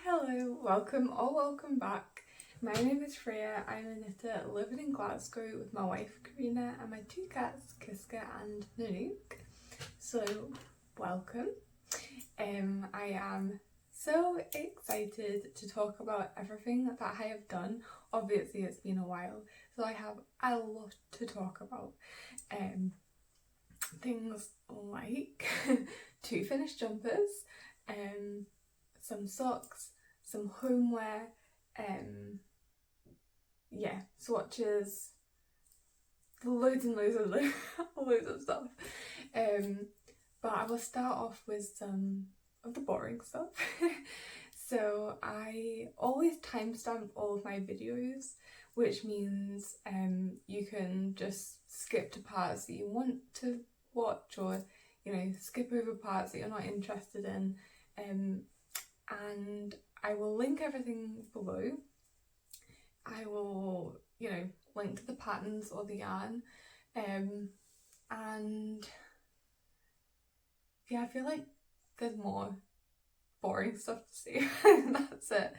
Hello, welcome back. My name is Freya. I'm a knitter living in Glasgow with my wife Karina and my two cats Kiska and Nanook. So, welcome. I am so excited to talk about everything that I have done. Obviously it's been a while, so I have a lot to talk about. Things like 2 finished jumpers, some socks, some homeware, swatches, loads and loads of stuff. But I will start off with some of the boring stuff. So I always timestamp all of my videos, which means you can just skip to parts that you want to watch, or skip over parts that you're not interested in. And I will link everything below. I will, link to the patterns or the yarn. And yeah, I feel like there's more boring stuff to say. That's it.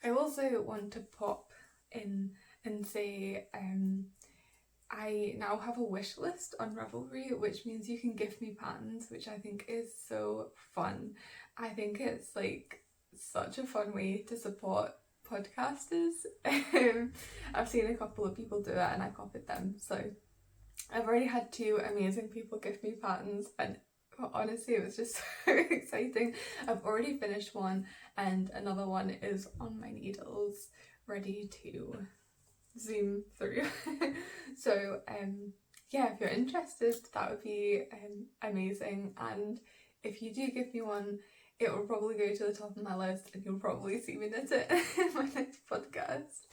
I also want to pop in and say I now have a wish list on Ravelry, which means you can gift me patterns, which I think is so fun. I think it's like such a fun way to support podcasters. I've seen a couple of people do it and I copied them, so I've already had 2 amazing people gift me patterns, and honestly it was just so exciting. I've already finished one and another one is on my needles ready to zoom through. So yeah, if you're interested, that would be amazing, and if you do give me one, it will probably go to the top of my list and you'll probably see me knit it in my next podcast.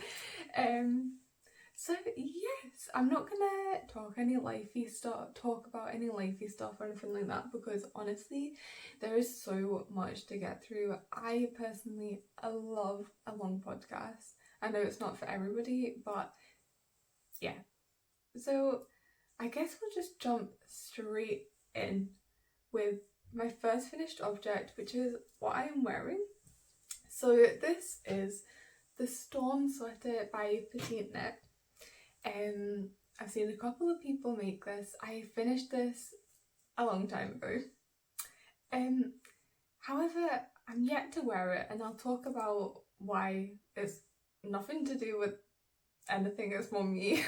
So yes, I'm not gonna talk about any lifey stuff or anything like that, because honestly there is so much to get through. I personally love a long podcast. I know it's not for everybody, but yeah. So I guess we'll just jump straight in with my first finished object, which is what I am wearing. So this is the Storm Sweater by Petite Knit. I've seen a couple of people make this. I finished this a long time ago. However, I'm yet to wear it, and I'll talk about why. It's nothing to do with anything, it's more me.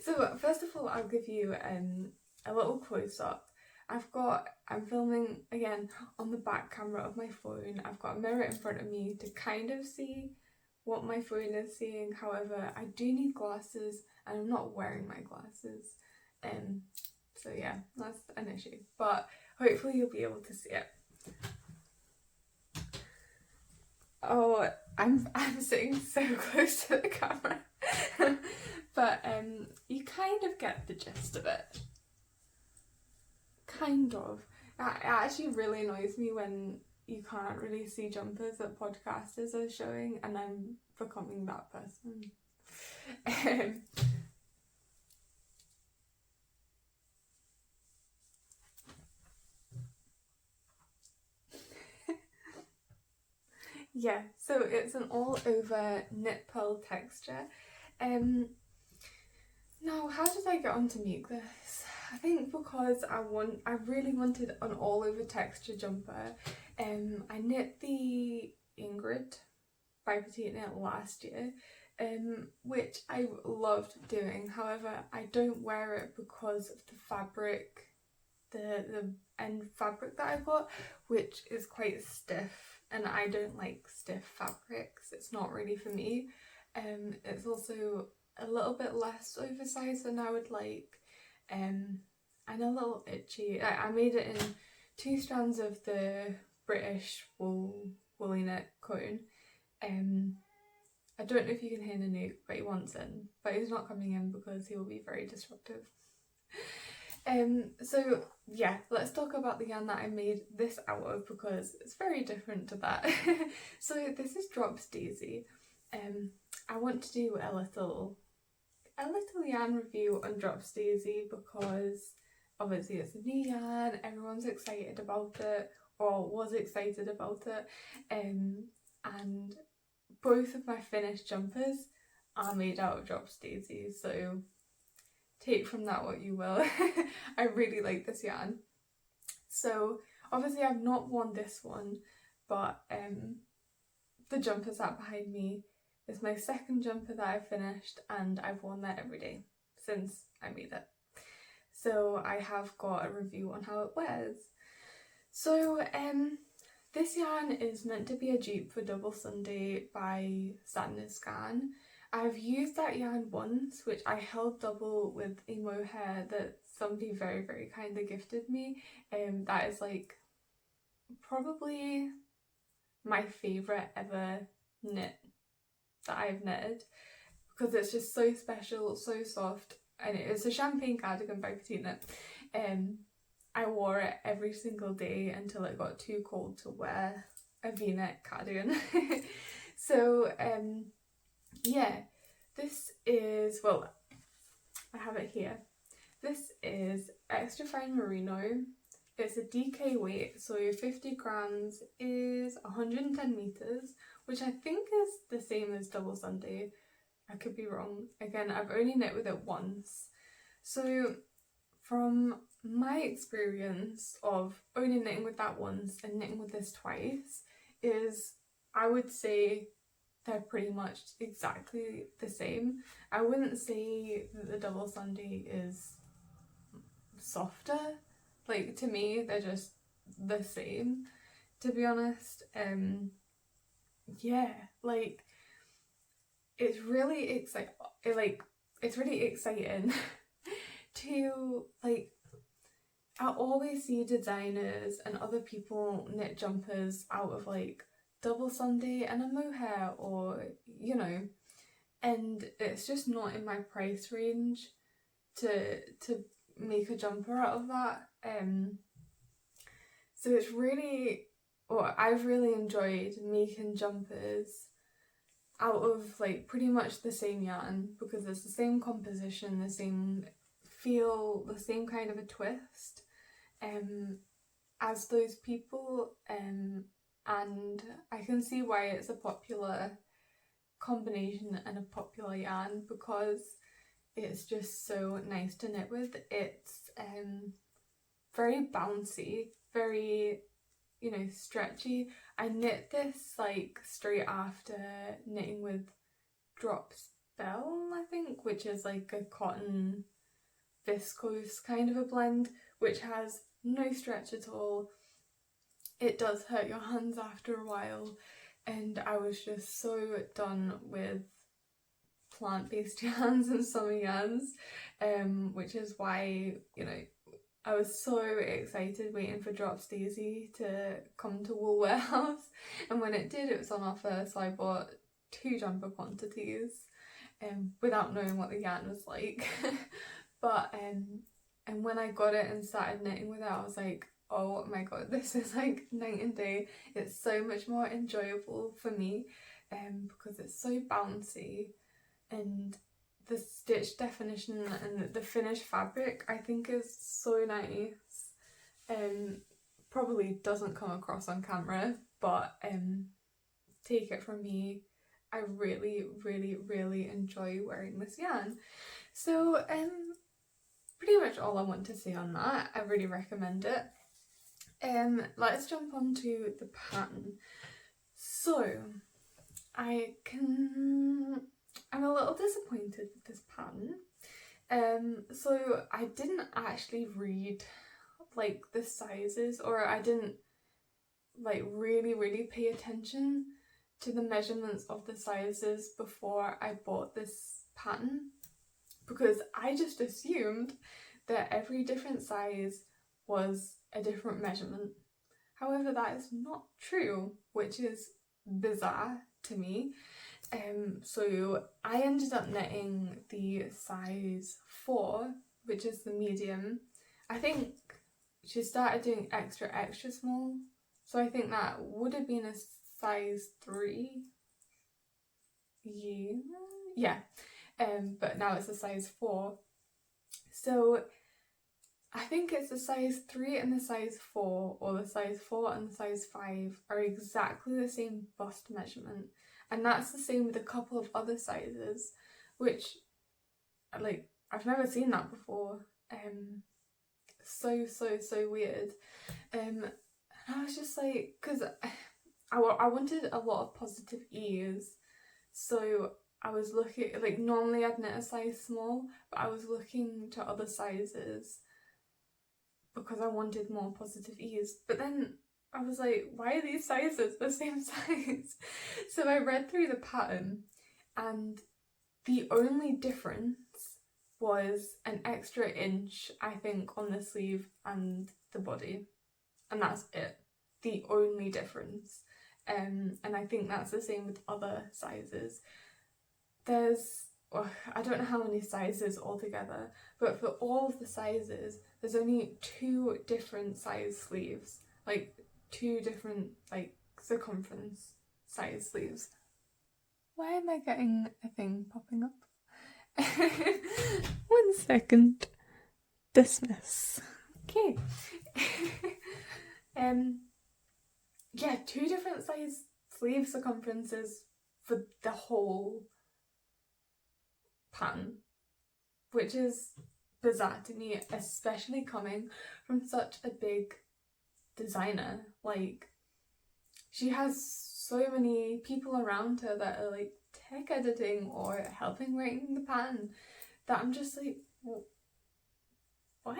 So first of all, I'll give you a little close up. I'm filming again on the back camera of my phone. I've got a mirror in front of me to kind of see what my phone is seeing. However, I do need glasses and I'm not wearing my glasses. So yeah, that's an issue. But hopefully you'll be able to see it. Oh, I'm sitting so close to the camera. But you kind of get the gist of it. Kind of. It actually really annoys me when you can't really see jumpers that podcasters are showing, and I'm becoming that person. Yeah, so it's an all over knit pearl texture. Now, how did I get on to make this? I think because I really wanted an all over texture jumper. I knit the Ingrid by Petite Knit last year, which I loved doing. However, I don't wear it because of the fabric, the end fabric that I got, which is quite stiff, and I don't like stiff fabrics. It's not really for me. It's also a little bit less oversized than I would like, and a little itchy. I made it in 2 strands of the British woolly knit cotton. I don't know if you can hear Nanook, but he wants in, but he's not coming in because he will be very disruptive. So yeah, let's talk about the yarn that I made this out of, because it's very different to that. So this is Drops Daisy. I want to do a little yarn review on Drops Daisy because obviously it's a new yarn, everyone's excited about it. or was excited about it. And both of my finished jumpers are made out of drops daisy, so take from that what you will. I really like this yarn. So obviously I've not worn this one, but the jumper sat behind me is my second jumper that I finished, and I've worn that every day since I made it. So I have got a review on how it wears. So this yarn is meant to be a dupe for Double Sunday by Satin and Scan. I've used that yarn once, which I held double with a mohair that somebody very, very kindly gifted me. That is like probably my favourite ever knit that I've knitted, because it's just so special, so soft, and it's a champagne cardigan by Petite Knit. I wore it every single day until it got too cold to wear a v-neck cardigan. So yeah, this is, well, I have it here. This is extra fine merino. It's a DK weight, so 50 grams is 110 meters, which I think is the same as Double Sunday. I could be wrong. Again, I've only knit with it once. So from my experience of only knitting with that once and knitting with this twice, is I would say they're pretty much exactly the same. I wouldn't say that the Double Sunday is softer. Like, to me, they're just the same, to be honest. Yeah, like, it's really exciting. It's really exciting to, like, I always see designers and other people knit jumpers out of like Double Sunday and a mohair, or you know, and it's just not in my price range to make a jumper out of that. So it's really, or I've really enjoyed making jumpers out of like pretty much the same yarn, because it's the same composition, the same feel, the same kind of a twist as those people, and I can see why it's a popular combination and a popular yarn, because it's just so nice to knit with. It's very bouncy, very, you know, stretchy. I knit this like straight after knitting with Drops Bell, I think, which is like a cotton viscose kind of a blend, which has no stretch at all. It does hurt your hands after a while, and I was just so done with plant-based yarns and summer yarns, which is why, you know, I was so excited waiting for Drops Daisy to come to Wool Warehouse, and when it did, it was on offer, so I bought 2 jumper quantities without knowing what the yarn was like. But and when I got it and started knitting with it, I was like, oh my god, this is like night and day. It's so much more enjoyable for me, because it's so bouncy, and the stitch definition and the finished fabric I think is so nice. Probably doesn't come across on camera, but take it from me, I really, really, really enjoy wearing this yarn. So pretty much all I want to say on that. I really recommend it. Let's jump on to the pattern. So I'm a little disappointed with this pattern. So I didn't actually read like the sizes, or I didn't like really pay attention to the measurements of the sizes before I bought this pattern, because I just assumed that every different size was a different measurement. However, that is not true, which is bizarre to me. So I ended up knitting the size 4, which is the medium. I think she started doing extra small, so I think that would have been a size 3. Yeah. But now it's a size 4. So I think it's the size 3 and the size 4, or the size 4 and the size 5 are exactly the same bust measurement. And that's the same with a couple of other sizes, which, like, I've never seen that before. So weird. And I was just like, because I wanted a lot of positive ease, so I was looking, like, normally I'd knit a size small, but I was looking to other sizes because I wanted more positive ease. But then I was like, why are these sizes the same size? So I read through the pattern, and the only difference was an extra inch, I think, on the sleeve and the body. And that's it. The only difference. And I think that's the same with other sizes. There's, I don't know how many sizes altogether, but for all of the sizes, there's only 2 different size sleeves. Like, 2 different, like, circumference size sleeves. Why am I getting a thing popping up? 1 second. Dismiss. Okay. Yeah, 2 different size sleeve circumferences for the whole pattern, which is bizarre to me, especially coming from such a big designer. Like, she has so many people around her that are like tech editing or helping writing the pattern, that I'm just like, what?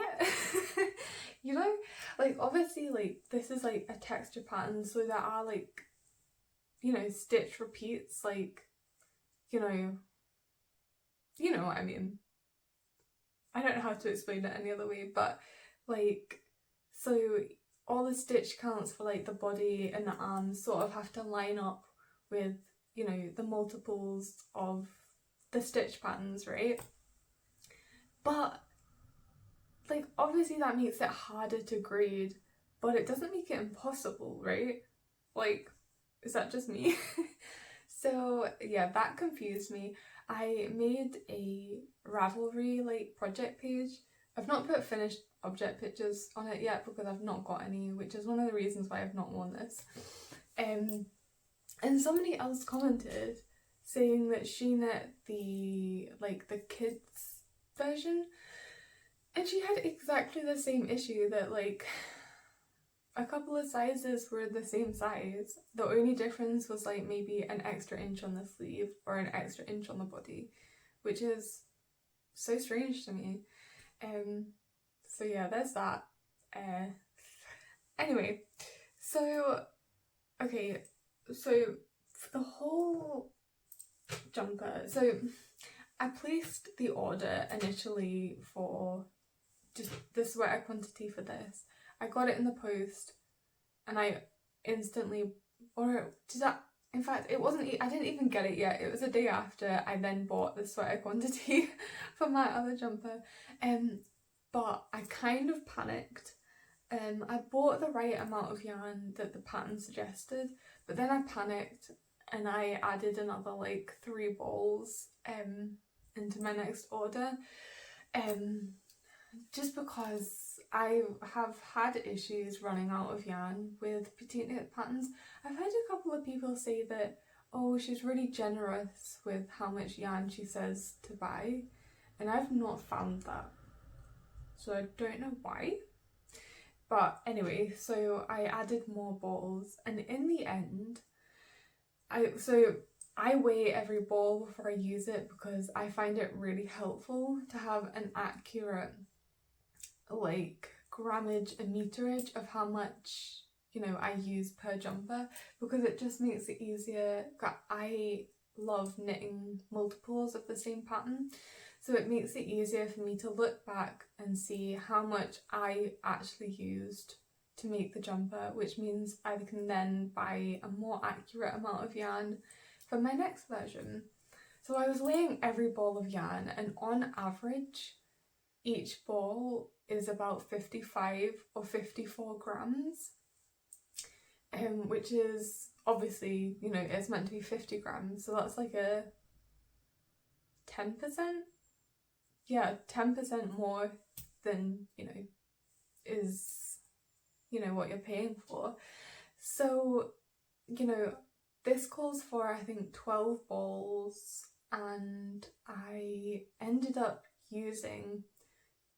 You know, like, obviously, like, this is like a texture pattern, so there are, like, you know, stitch repeats, like, you know what I mean. I don't know how to explain it any other way, but, like, so all the stitch counts for, like, the body and the arms sort of have to line up with, you know, the multiples of the stitch patterns, right? But, like, obviously that makes it harder to grade, but it doesn't make it impossible, right? Like, is that just me? So yeah, that confused me. I made a Ravelry, like, project page. I've not put finished object pictures on it yet because I've not got any, which is one of the reasons why I've not worn this. And somebody else commented saying that she knit the, like, the kids version, and she had exactly the same issue, that, like, a couple of sizes were the same size. The only difference was, like, maybe an extra inch on the sleeve or an extra inch on the body, which is so strange to me. So yeah, there's that. Anyway, so, okay, so for the whole jumper, so I placed the order initially for just the sweater quantity for this. I got it in the post, and I instantly, or did that, in fact, it wasn't, I didn't even get it yet. It was a day after I then bought the sweater quantity for my other jumper. But I kind of panicked. I bought the right amount of yarn that the pattern suggested, but then I panicked and I added another, like, 3 balls into my next order. Just because I have had issues running out of yarn with petite knit patterns. I've heard a couple of people say that, oh, she's really generous with how much yarn she says to buy, and I've not found that, so I don't know why. But anyway, so I added more balls, and in the end, I weigh every ball before I use it because I find it really helpful to have an accurate, like, grammage and meterage of how much, you know, I use per jumper, because it just makes it easier. I love knitting multiples of the same pattern, so it makes it easier for me to look back and see how much I actually used to make the jumper, which means I can then buy a more accurate amount of yarn for my next version. So I was weighing every ball of yarn, and on average each ball is about 55 or 54 grams, which is obviously, you know, it's meant to be 50 grams, so that's like a 10%? Yeah, 10% more than, you know, is, you know, what you're paying for. So, you know, this calls for, I think, 12 balls, and I ended up using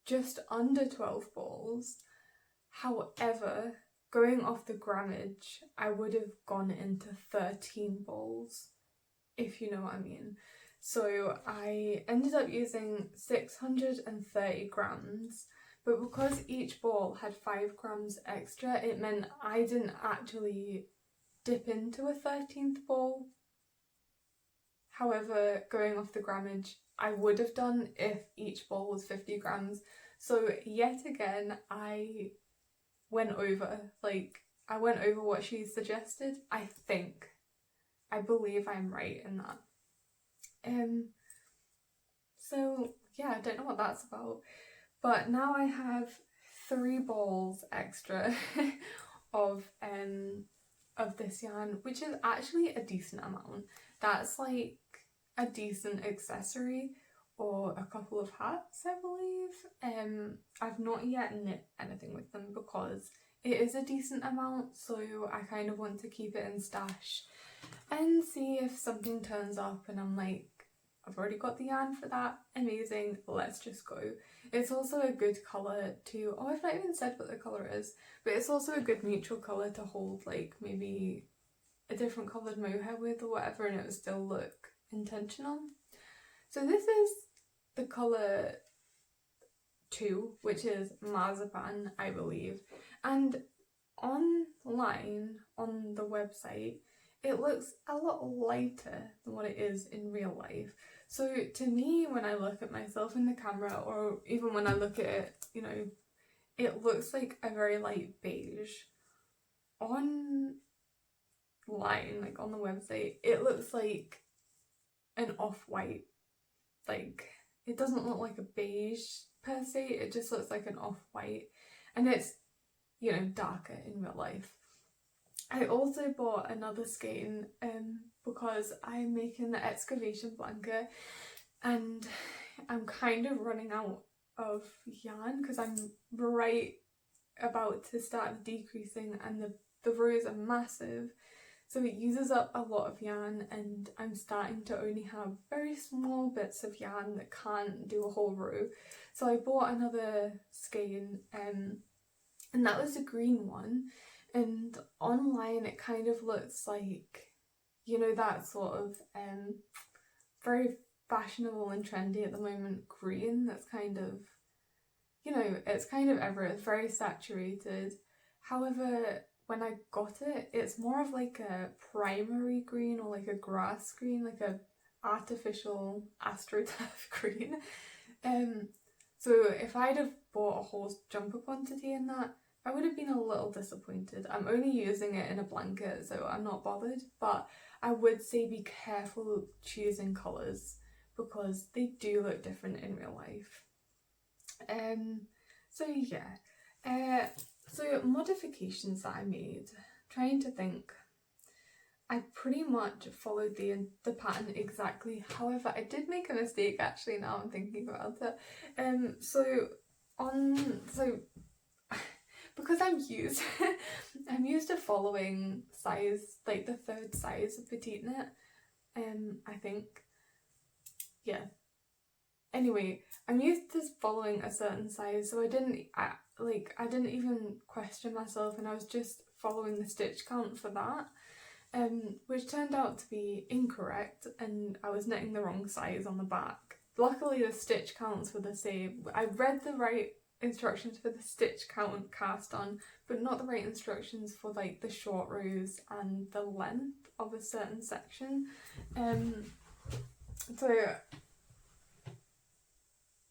just under 12 balls. However, going off the grammage, I would have gone into 13 balls, if you know what I mean. So I ended up using 630 grams, but because each ball had 5 grams extra, it meant I didn't actually dip into a 13th ball. However, going off the grammage, I would have done if each ball was 50 grams. So yet again, I went over what she suggested. I believe I'm right in that. So yeah, I don't know what that's about. But now I have 3 balls extra of this yarn, which is actually a decent amount. That's like a decent accessory or a couple of hats, I believe. I've not yet knit anything with them because it is a decent amount, so I kind of want to keep it in stash and see if something turns up and I'm like, I've already got the yarn for that, amazing, let's just go. It's also a good colour to, oh, I've not even said what the colour is, but it's also a good neutral colour to hold like maybe a different coloured mohair with or whatever, and it would still look intentional. So this is the colour 2, which is Marzipan, I believe, and online on the website it looks a lot lighter than what it is in real life. So to me, when I look at myself in the camera, or even when I look at it, you know, it looks like a very light beige. Online, like on the website, it looks like an off-white. Like, it doesn't look like a beige per se, it just looks like an off-white. And it's, you know, darker in real life. I also bought another skein because I'm making the Excavation blanket and I'm kind of running out of yarn because I'm right about to start decreasing and the rows are massive, so it uses up a lot of yarn and I'm starting to only have very small bits of yarn that can't do a whole row. So I bought another skein and that was a green one. And online it kind of looks like, you know, that sort of very fashionable and trendy at the moment green that's kind of, you know, it's kind of everywhere, it's very saturated. However, when I got it, it's more of like a primary green or like a grass green, like a artificial astroturf green. So if I'd have bought a whole jumper quantity in that, I would have been a little disappointed. I'm only using it in a blanket, so I'm not bothered, but I would say be careful choosing colours because they do look different in real life. So yeah, so modifications that I made, trying to think. I pretty much followed the pattern exactly. However, I did make a mistake actually, now I'm thinking about it. Because I'm used I'm used to following size, like the 3rd size of petite knit, I think. Yeah. Anyway, I'm used to following a certain size, so I didn't even question myself, and I was just following the stitch count for that, which turned out to be incorrect, and I was knitting the wrong size on the back. Luckily the stitch counts were the same. I read the right instructions for the stitch count cast on, but not the right instructions for like the short rows and the length of a certain section. So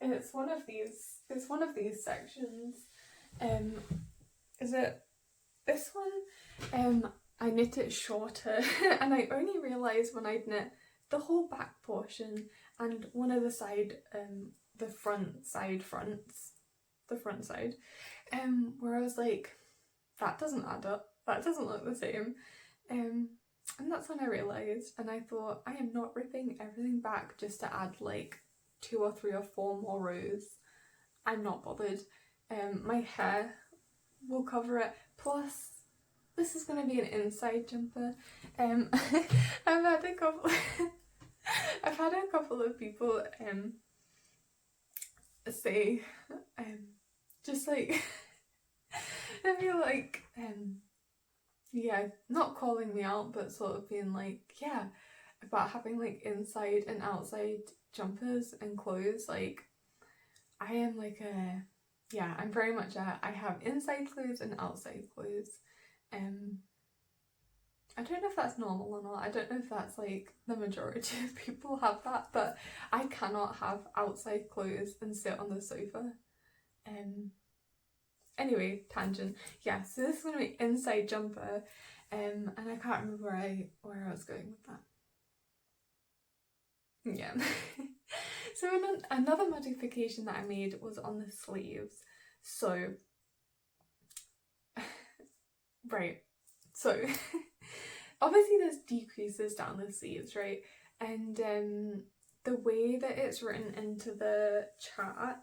it's one of these sections. Is it this one? I knit it shorter and I only realised when I'd knit the whole back portion and one of the side, the front side, where I was like, that doesn't add up, that doesn't look the same, and that's when I realised, and I thought, I am not ripping everything back just to add like 2 or 3 or 4 more rows. I'm not bothered. My hair we'll cover it. Plus, this is going to be an inside jumper. I've had a couple I've had a couple of people say just like I feel like yeah, not calling me out, but sort of being like, yeah, about having like inside and outside jumpers and clothes. Like, I am like I'm very much I have inside clothes and outside clothes. I don't know if that's normal or not. I don't know if that's like the majority of people have that, but I cannot have outside clothes and sit on the sofa. Anyway, tangent. Yeah, so this is going to be inside jumper, and I can't remember where I was going with that. Yeah. So another modification that I made was on the sleeves. So, right. So, obviously there's decreases down the sleeves, right? And the way that it's written into the chart,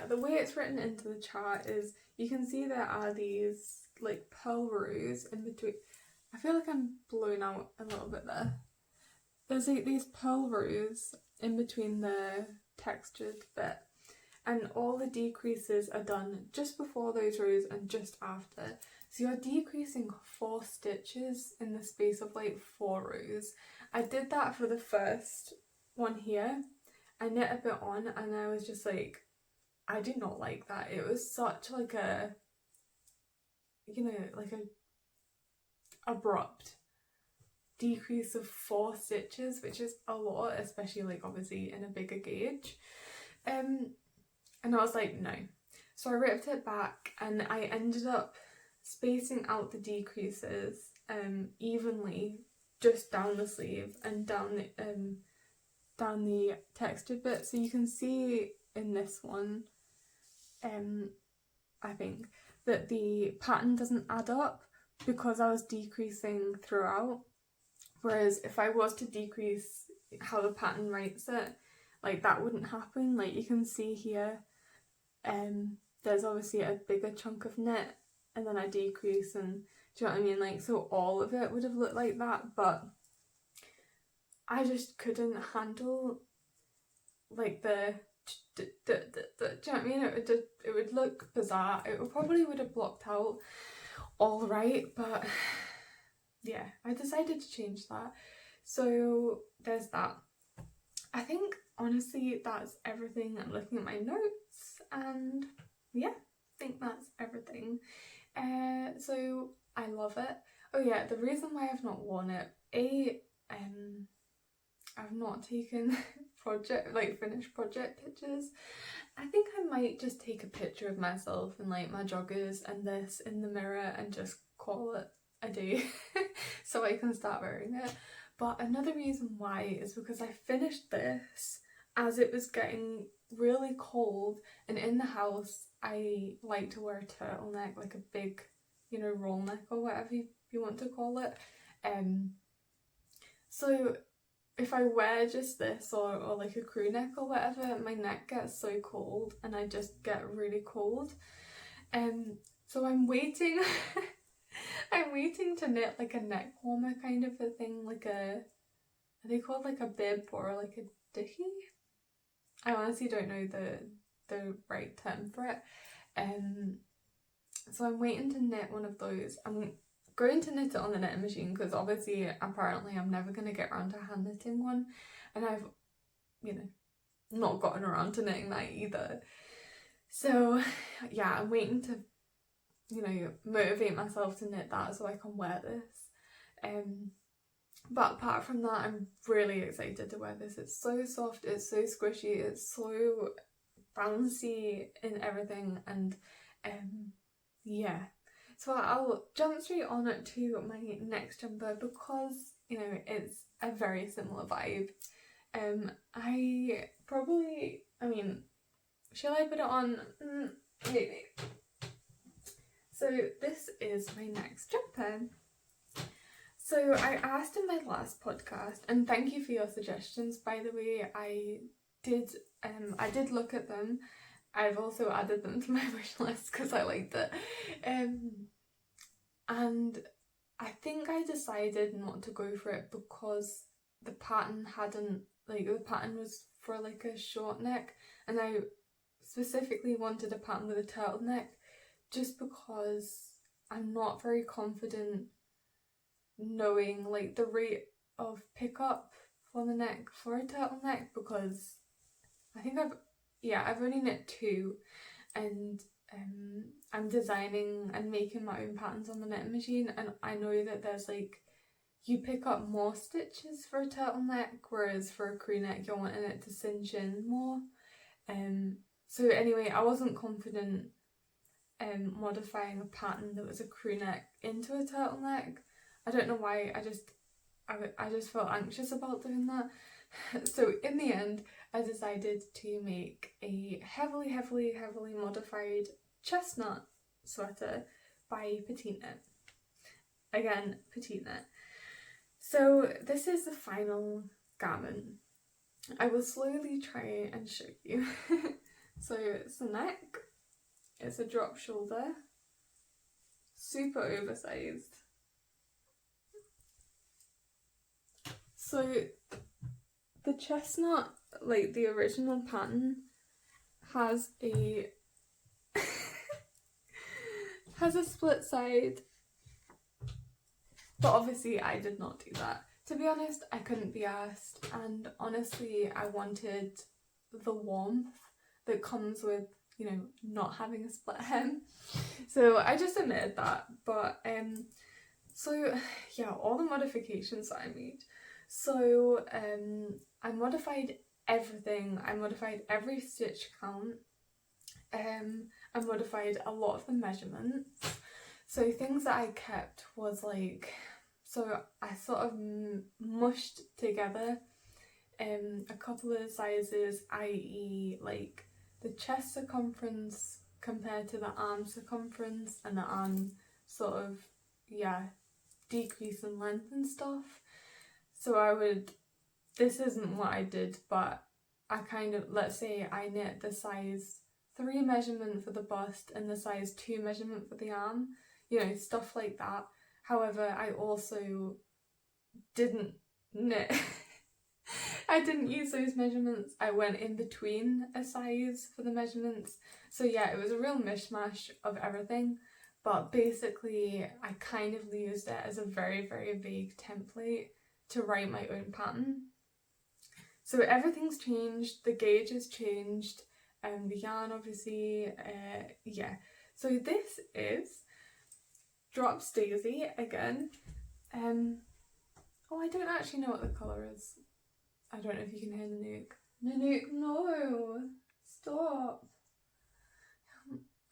the way it's written into the chart is, you can see there are these like pearl rows in between. I feel like I'm blown out a little bit there. There's like these pearl rows in between the textured bit, and all the decreases are done just before those rows and just after. So you're decreasing 4 stitches in the space of like 4 rows. I did that for the first one here. I knit a bit on and I was just like, I do not like that. It was such like a, like a abrupt decrease of 4 stitches, which is a lot, especially like obviously in a bigger gauge. And I was like, no. So I ripped it back and I ended up spacing out the decreases evenly just down the sleeve and down the textured bit. So you can see in this one, I think that the pattern doesn't add up because I was decreasing throughout. Whereas if I was to decrease how the pattern writes it, like that wouldn't happen. Like you can see here, there's obviously a bigger chunk of knit and then I decrease, and do you know what I mean? Like, so all of it would have looked like that, but I just couldn't handle like the do you know what I mean? It would look bizarre. It probably would have blocked out all right, but yeah, I decided to change that. So there's that. I think honestly that's everything. I'm looking at my notes and yeah, I think that's everything. So I love it. Oh yeah, the reason why I've not worn it, I've not taken finished project pictures. I think I might just take a picture of myself in like my joggers and this in the mirror and just call it a day so I can start wearing it. But another reason why is because I finished this as it was getting really cold, and in the house I like to wear a turtleneck, like a big, roll neck or whatever you want to call it. So if I wear just this or like a crew neck or whatever, my neck gets so cold and I just get really cold. So I'm waiting I'm waiting to knit like a neck warmer kind of a thing, like are they called like a bib or like a dicky? I honestly don't know the right term for it. So I'm waiting to knit one of those. I'm going to knit it on the knitting machine because obviously apparently I'm never going to get around to hand knitting one, and I've not gotten around to knitting that either. So yeah, I'm waiting to motivate myself to knit that so I can wear this. But apart from that, I'm really excited to wear this. It's so soft, it's so squishy, it's so bouncy in everything, and yeah. So I'll jump straight on it to my next jumper because it's a very similar vibe. Shall I put it on? Maybe. So this is my next jumper. So I asked in my last podcast, and thank you for your suggestions, by the way. I did look at them, I've also added them to my wish list because I liked it. And I think I decided not to go for it because the pattern the pattern was for like a short neck, and I specifically wanted a pattern with a turtleneck just because I'm not very confident knowing like the rate of pickup for the neck for a turtleneck, because I think I've only knit 2, and I'm designing and making my own patterns on the knitting machine, and I know that there's like, you pick up more stitches for a turtleneck, whereas for a crew neck you're wanting it to cinch in more. So anyway, I wasn't confident modifying a pattern that was a crew neck into a turtleneck. I don't know why, I just felt anxious about doing that. So in the end, I decided to make a heavily modified chestnut sweater by Petite Knit. Again, Petite Knit. So this is the final garment. I will slowly try and show you. So it's the neck, it's a drop shoulder, super oversized. So the chestnut, like the original pattern, has a has a split side, but obviously I did not do that. To be honest, I couldn't be asked, and honestly I wanted the warmth that comes with, you know, not having a split hem. So I just admitted that. But so yeah, all the modifications that I made. So I modified everything. I modified every stitch count. I modified a lot of the measurements. So things that I kept was like, so I sort of mushed together a couple of sizes, i.e. like the chest circumference compared to the arm circumference, and the arm sort of, yeah, decrease in length and stuff. So this isn't what I did, but I kind of, let's say I knit the size 3 measurement for the bust and the size 2 measurement for the arm, you know, stuff like that. However, I also didn't knit I didn't use those measurements. I went in between a size for the measurements. So yeah, it was a real mishmash of everything, but basically I kind of used it as a very vague template to write my own pattern. So everything's changed, the gauge has changed, and the yarn obviously, yeah. So this is Drops Daisy again. Oh, I don't actually know what the colour is. I don't know if you can hear Nanook. Nanook, no! Stop!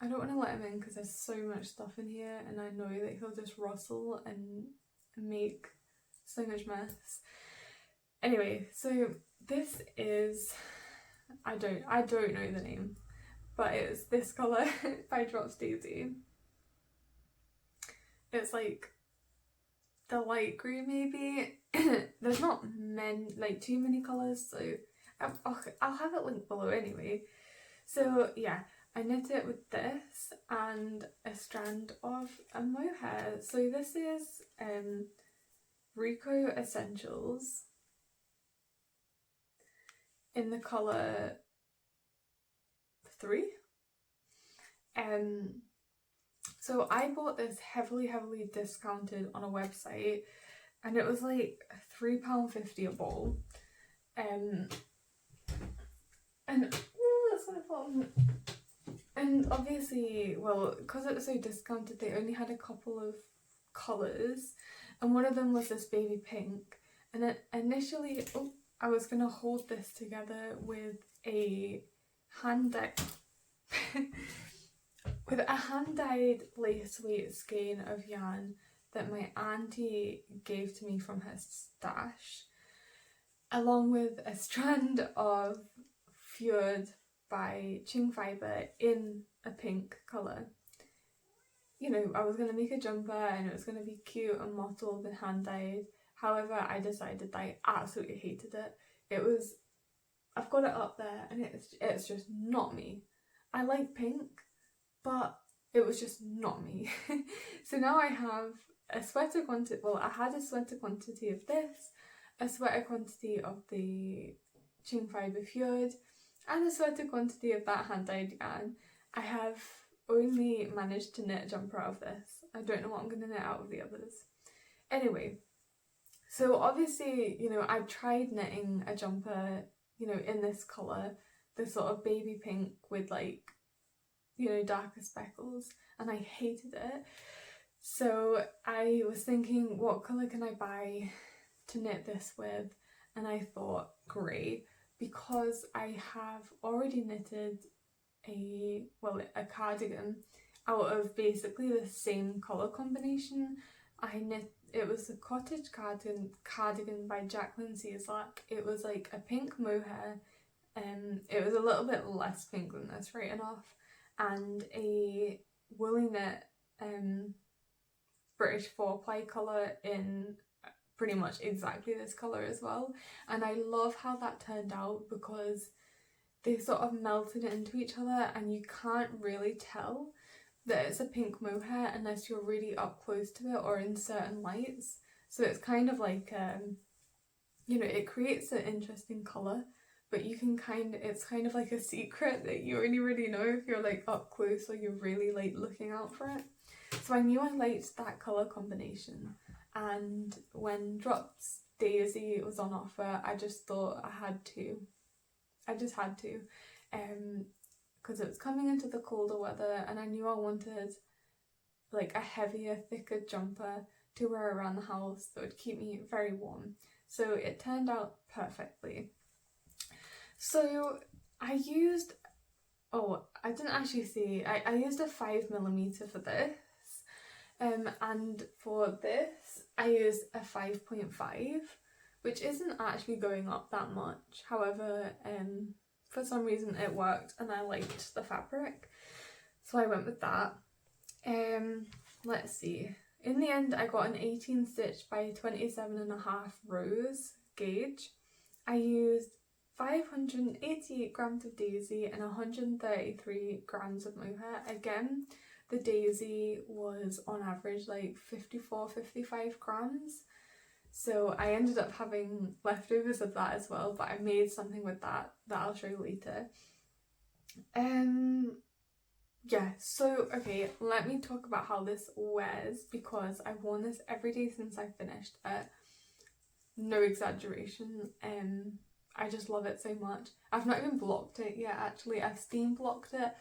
I don't want to let him in because there's so much stuff in here, and I know that he'll just rustle and make so much mess. Anyway, so this is, I don't know the name, but it's this colour by Drops Daisy. It's like the light green maybe. There's not too many colours, so I'll have it linked below anyway. So yeah, I knit it with this and a strand of a mohair. So this is Rico Essentials in the colour 3. So I bought this heavily discounted on a website, and it was like £3.50 a ball. And oh, that's my phone. And obviously, well, because it was so discounted, they only had a couple of colours, and one of them was this baby pink. And then initially, I was gonna hold this together with a hand-dyed with a hand-dyed lace weight skein of yarn that my auntie gave to me from her stash, along with a strand of Fjord by Ching Fibre in a pink colour. You know, I was going to make a jumper and it was going to be cute and mottled and hand-dyed. However, I decided that I absolutely hated it. I've got it up there and it's just not me. I like pink, but it was just not me. So now I have a sweater quantity, well, I had a sweater quantity of this, a sweater quantity of the chain fibre fjord, and a sweater quantity of that hand-dyed yarn. I have only managed to knit a jumper out of this. I don't know what I'm going to knit out of the others. Anyway, so obviously, you know, I tried knitting a jumper, you know, in this colour, this sort of baby pink with like, you know, darker speckles, and I hated it. So I was thinking, what colour can I buy to knit this with? And I thought grey, because I have already knitted a cardigan out of basically the same colour combination. It was a cottage cardigan by Jacqueline Cieslak. It was like a pink mohair, it was a little bit less pink than this, right enough, and a woolly knit British 4-ply colour in pretty much exactly this colour as well. And I love how that turned out, because they sort of melted into each other and you can't really tell that it's a pink mohair unless you're really up close to it or in certain lights. So it's kind of like, you know, it creates an interesting colour, but you can it's kind of like a secret that you only really know if you're like up close or you're really like looking out for it. So I knew I liked that colour combination, and when Drops Daisy was on offer, I just thought I just had to, because it was coming into the colder weather and I knew I wanted like a heavier, thicker jumper to wear around the house that would keep me very warm. So it turned out perfectly. So I used, I didn't actually see, I used a 5mm for this, and for this I used a 5.5, which isn't actually going up that much. However, for some reason it worked and I liked the fabric, so I went with that. Let's see. In the end, I got an 18 stitch by 27.5 rows gauge. I used 588 grams of daisy and 133 grams of mohair. Again, the daisy was on average like 54-55 grams. So I ended up having leftovers of that as well, but I made something with that I'll show you later. Yeah, so okay, let me talk about how this wears, because I've worn this every day since I finished it. No exaggeration. I just love it so much. I've not even blocked it yet, actually. I've steam blocked it,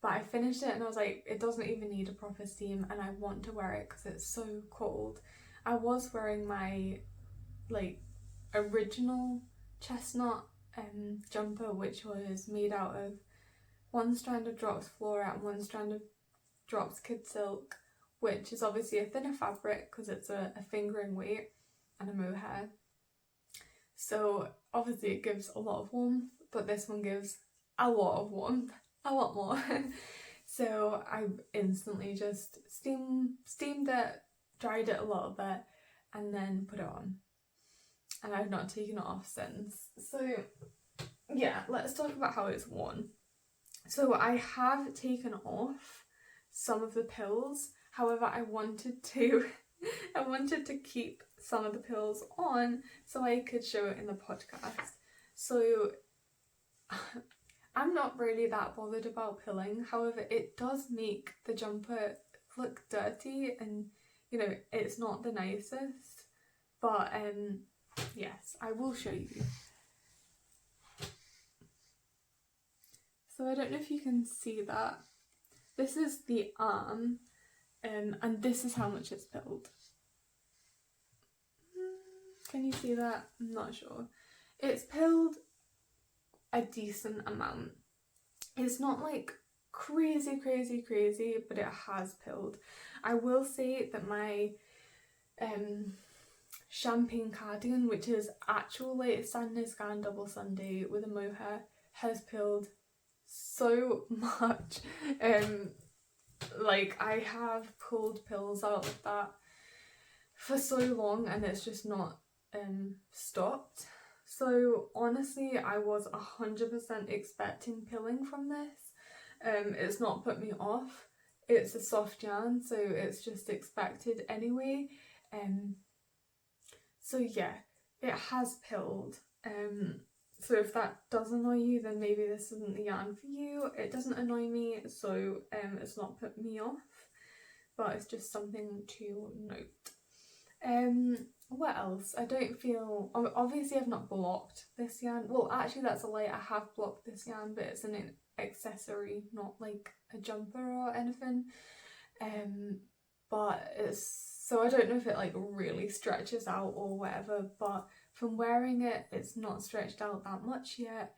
but I finished it and I was like, it doesn't even need a proper steam, and I want to wear it because it's so cold. I was wearing my like original chestnut jumper, which was made out of one strand of Drops Flora and one strand of Drops Kid Silk, which is obviously a thinner fabric because it's a fingering weight and a mohair. So obviously it gives a lot of warmth, but this one gives a lot of warmth, a lot more. So I instantly just steamed it, dried it a little bit, and then put it on. And I've not taken it off since. So yeah, let's talk about how it's worn. So I have taken off some of the pills. However, I wanted to keep some of the pills on so I could show it in the podcast. So I'm not really that bothered about pilling. However, it does make the jumper look dirty, and you know, it's not the nicest. But yes, I will show you. So I don't know if you can see that. This is the arm, and this is how much it's pilled. Can you see that? I'm not sure. It's pilled a decent amount. It's not like crazy, but it has pilled. I will say that my champagne cardigan, which is actual like Sandnes Garn Double Sunday with a mohair, has pilled so much. Like I have pulled pills out of that for so long and it's just not stopped. So honestly, I was 100% expecting pilling from this, It's not put me off. It's a soft yarn, so it's just expected anyway. So yeah, it has pilled. So if that does annoy you, then maybe this isn't the yarn for you. It doesn't annoy me, so it's not put me off, but it's just something to note. What else? I don't feel, obviously I've not blocked this yarn. Well, actually that's a lie, I have blocked this yarn, but it's an accessory, not like a jumper or anything. But it's, so I don't know if it like really stretches out or whatever, but from wearing it, it's not stretched out that much yet.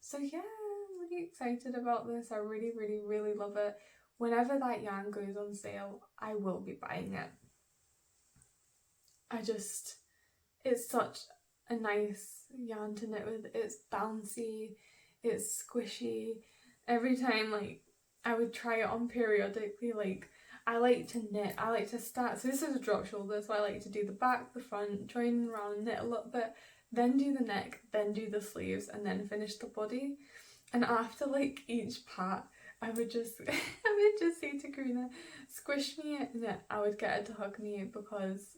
So yeah, I'm really excited about this. I really, really, really love it. Whenever that yarn goes on sale, I will be buying it. It's such a nice yarn to knit with. It's bouncy, it's squishy. Every time like I would try it on periodically, like I like to knit, I like to start, so this is a drop shoulder, so I like to do the back, the front, join around and knit a little bit, then do the neck, then do the sleeves, and then finish the body. And after like each part, I would just say to Karina, squish me, and I would get her to hug me because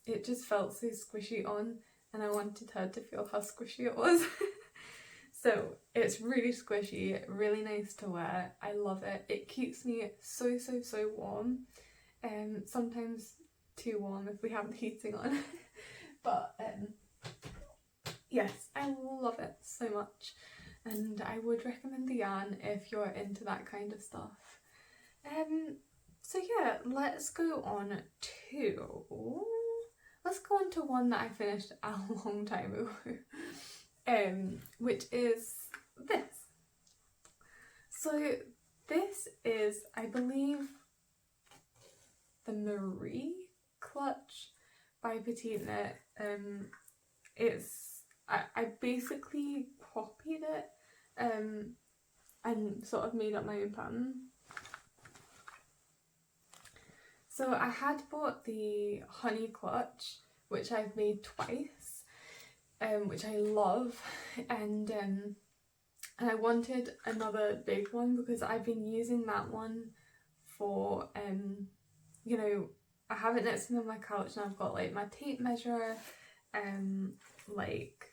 it just felt so squishy on, and I wanted her to feel how squishy it was. So it's really squishy, really nice to wear. I love it. It keeps me so warm. Sometimes too warm if we have the heating on. But yes, I love it so much. And I would recommend the yarn if you're into that kind of stuff. So yeah, let's go on to one that I finished a long time ago, which is this. So this is, I believe, the Marie Clutch by Petite Knit. I basically copied it and sort of made up my own pattern. So I had bought the honey clutch, which I've made twice, which I love, and I wanted another big one because I've been using that one for you know, I have it next to me on my couch, and I've got like my tape measure, like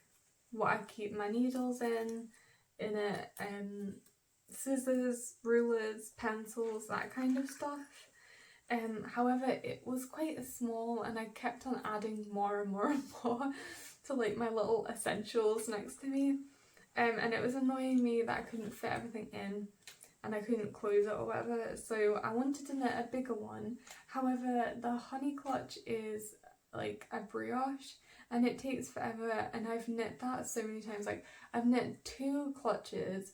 what I keep my needles in it, scissors, rulers, pencils, that kind of stuff. However, it was quite small, and I kept on adding more and more and more to like my little essentials next to me, and it was annoying me that I couldn't fit everything in and I couldn't close it or whatever, so I wanted to knit a bigger one. However, the honey clutch is like a brioche and it takes forever, and I've knit that so many times. Like I've knit 2 clutches,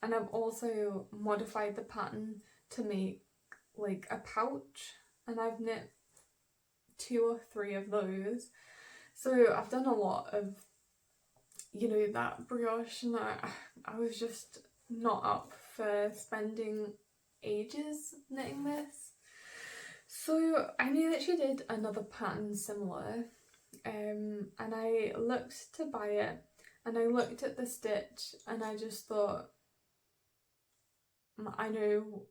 and I've also modified the pattern to make like a pouch, and I've knit 2 or 3 of those. So I've done a lot of, you know, that brioche, and I was just not up for spending ages knitting this. So I knew that she did another pattern similar, and I looked to buy it, and I looked at the stitch, and I just thought, I know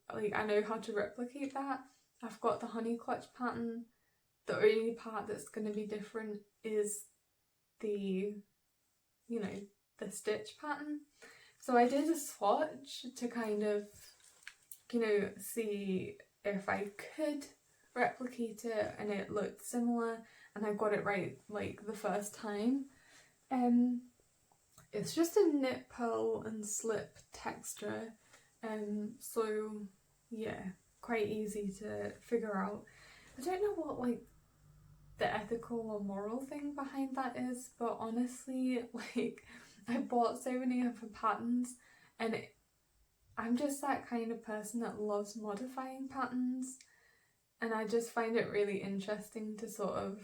how to replicate that. I've got the honey clutch pattern. The only part that's going to be different is the, you know, the stitch pattern. So I did a swatch to kind of, you know, see if I could replicate it, and it looked similar, and I got it right like the first time. It's just a knit, purl and slip texture, so yeah, quite easy to figure out. I don't know what like the ethical or moral thing behind that is, but honestly, like I bought so many of her patterns, and I'm just that kind of person that loves modifying patterns, and I just find it really interesting to sort of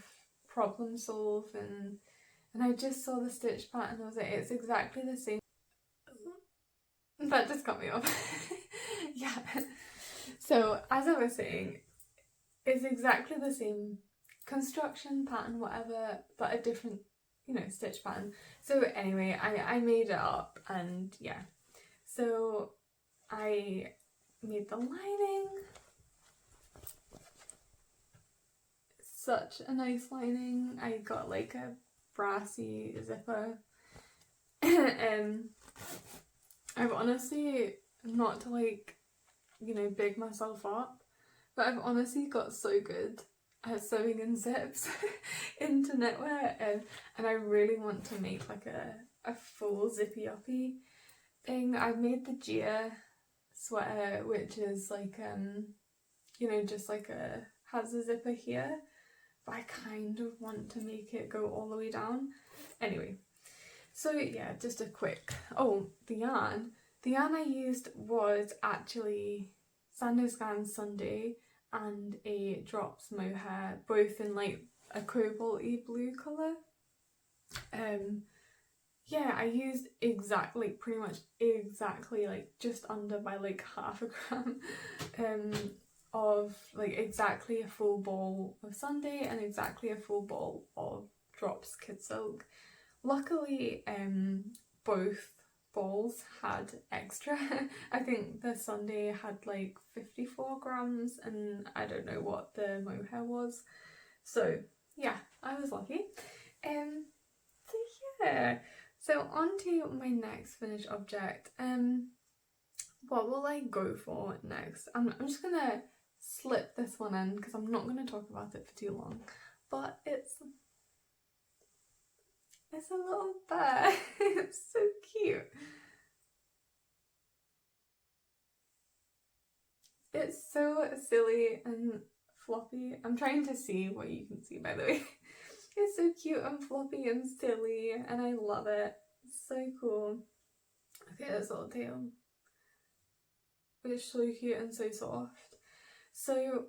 problem solve, and I just saw the stitch pattern and I was like, it's exactly the same. That just cut me off. Yeah. So as I was saying, it's exactly the same construction pattern, whatever, but a different, you know, stitch pattern. So anyway, I made it up, and yeah. So I made the lining. Such a nice lining. I got like a brassy zipper. I've honestly, not to like, you know, big myself up, but I've honestly got so good at sewing in zips into knitwear, and I really want to make like a full zippy uppy thing. I've made the Gia sweater, which is like you know, just like has a zipper here, but I kind of want to make it go all the way down. Anyway, so yeah, just a quick, oh, the yarn I used was actually Sandowscan Sunday and a Drops Mohair, both in like a cobalt-y blue colour. Yeah, I used exactly, pretty much exactly like just under by like half a gram of like exactly a full ball of Sunday and exactly a full ball of Drops Kid Silk. Luckily, both balls had extra. I think the Sunday had like 54 grams and I don't know what the mohair was. So yeah, I was lucky. So yeah. So on to my next finished object. What will I go for next? I'm just gonna slip this one in because I'm not gonna talk about it for too long. But it's a little bear. It's so cute. It's so silly and floppy. I'm trying to see what you can see, by the way. It's so cute and floppy and silly, and I love it. It's so cool. Look at its little tail. It's so cute and so soft. So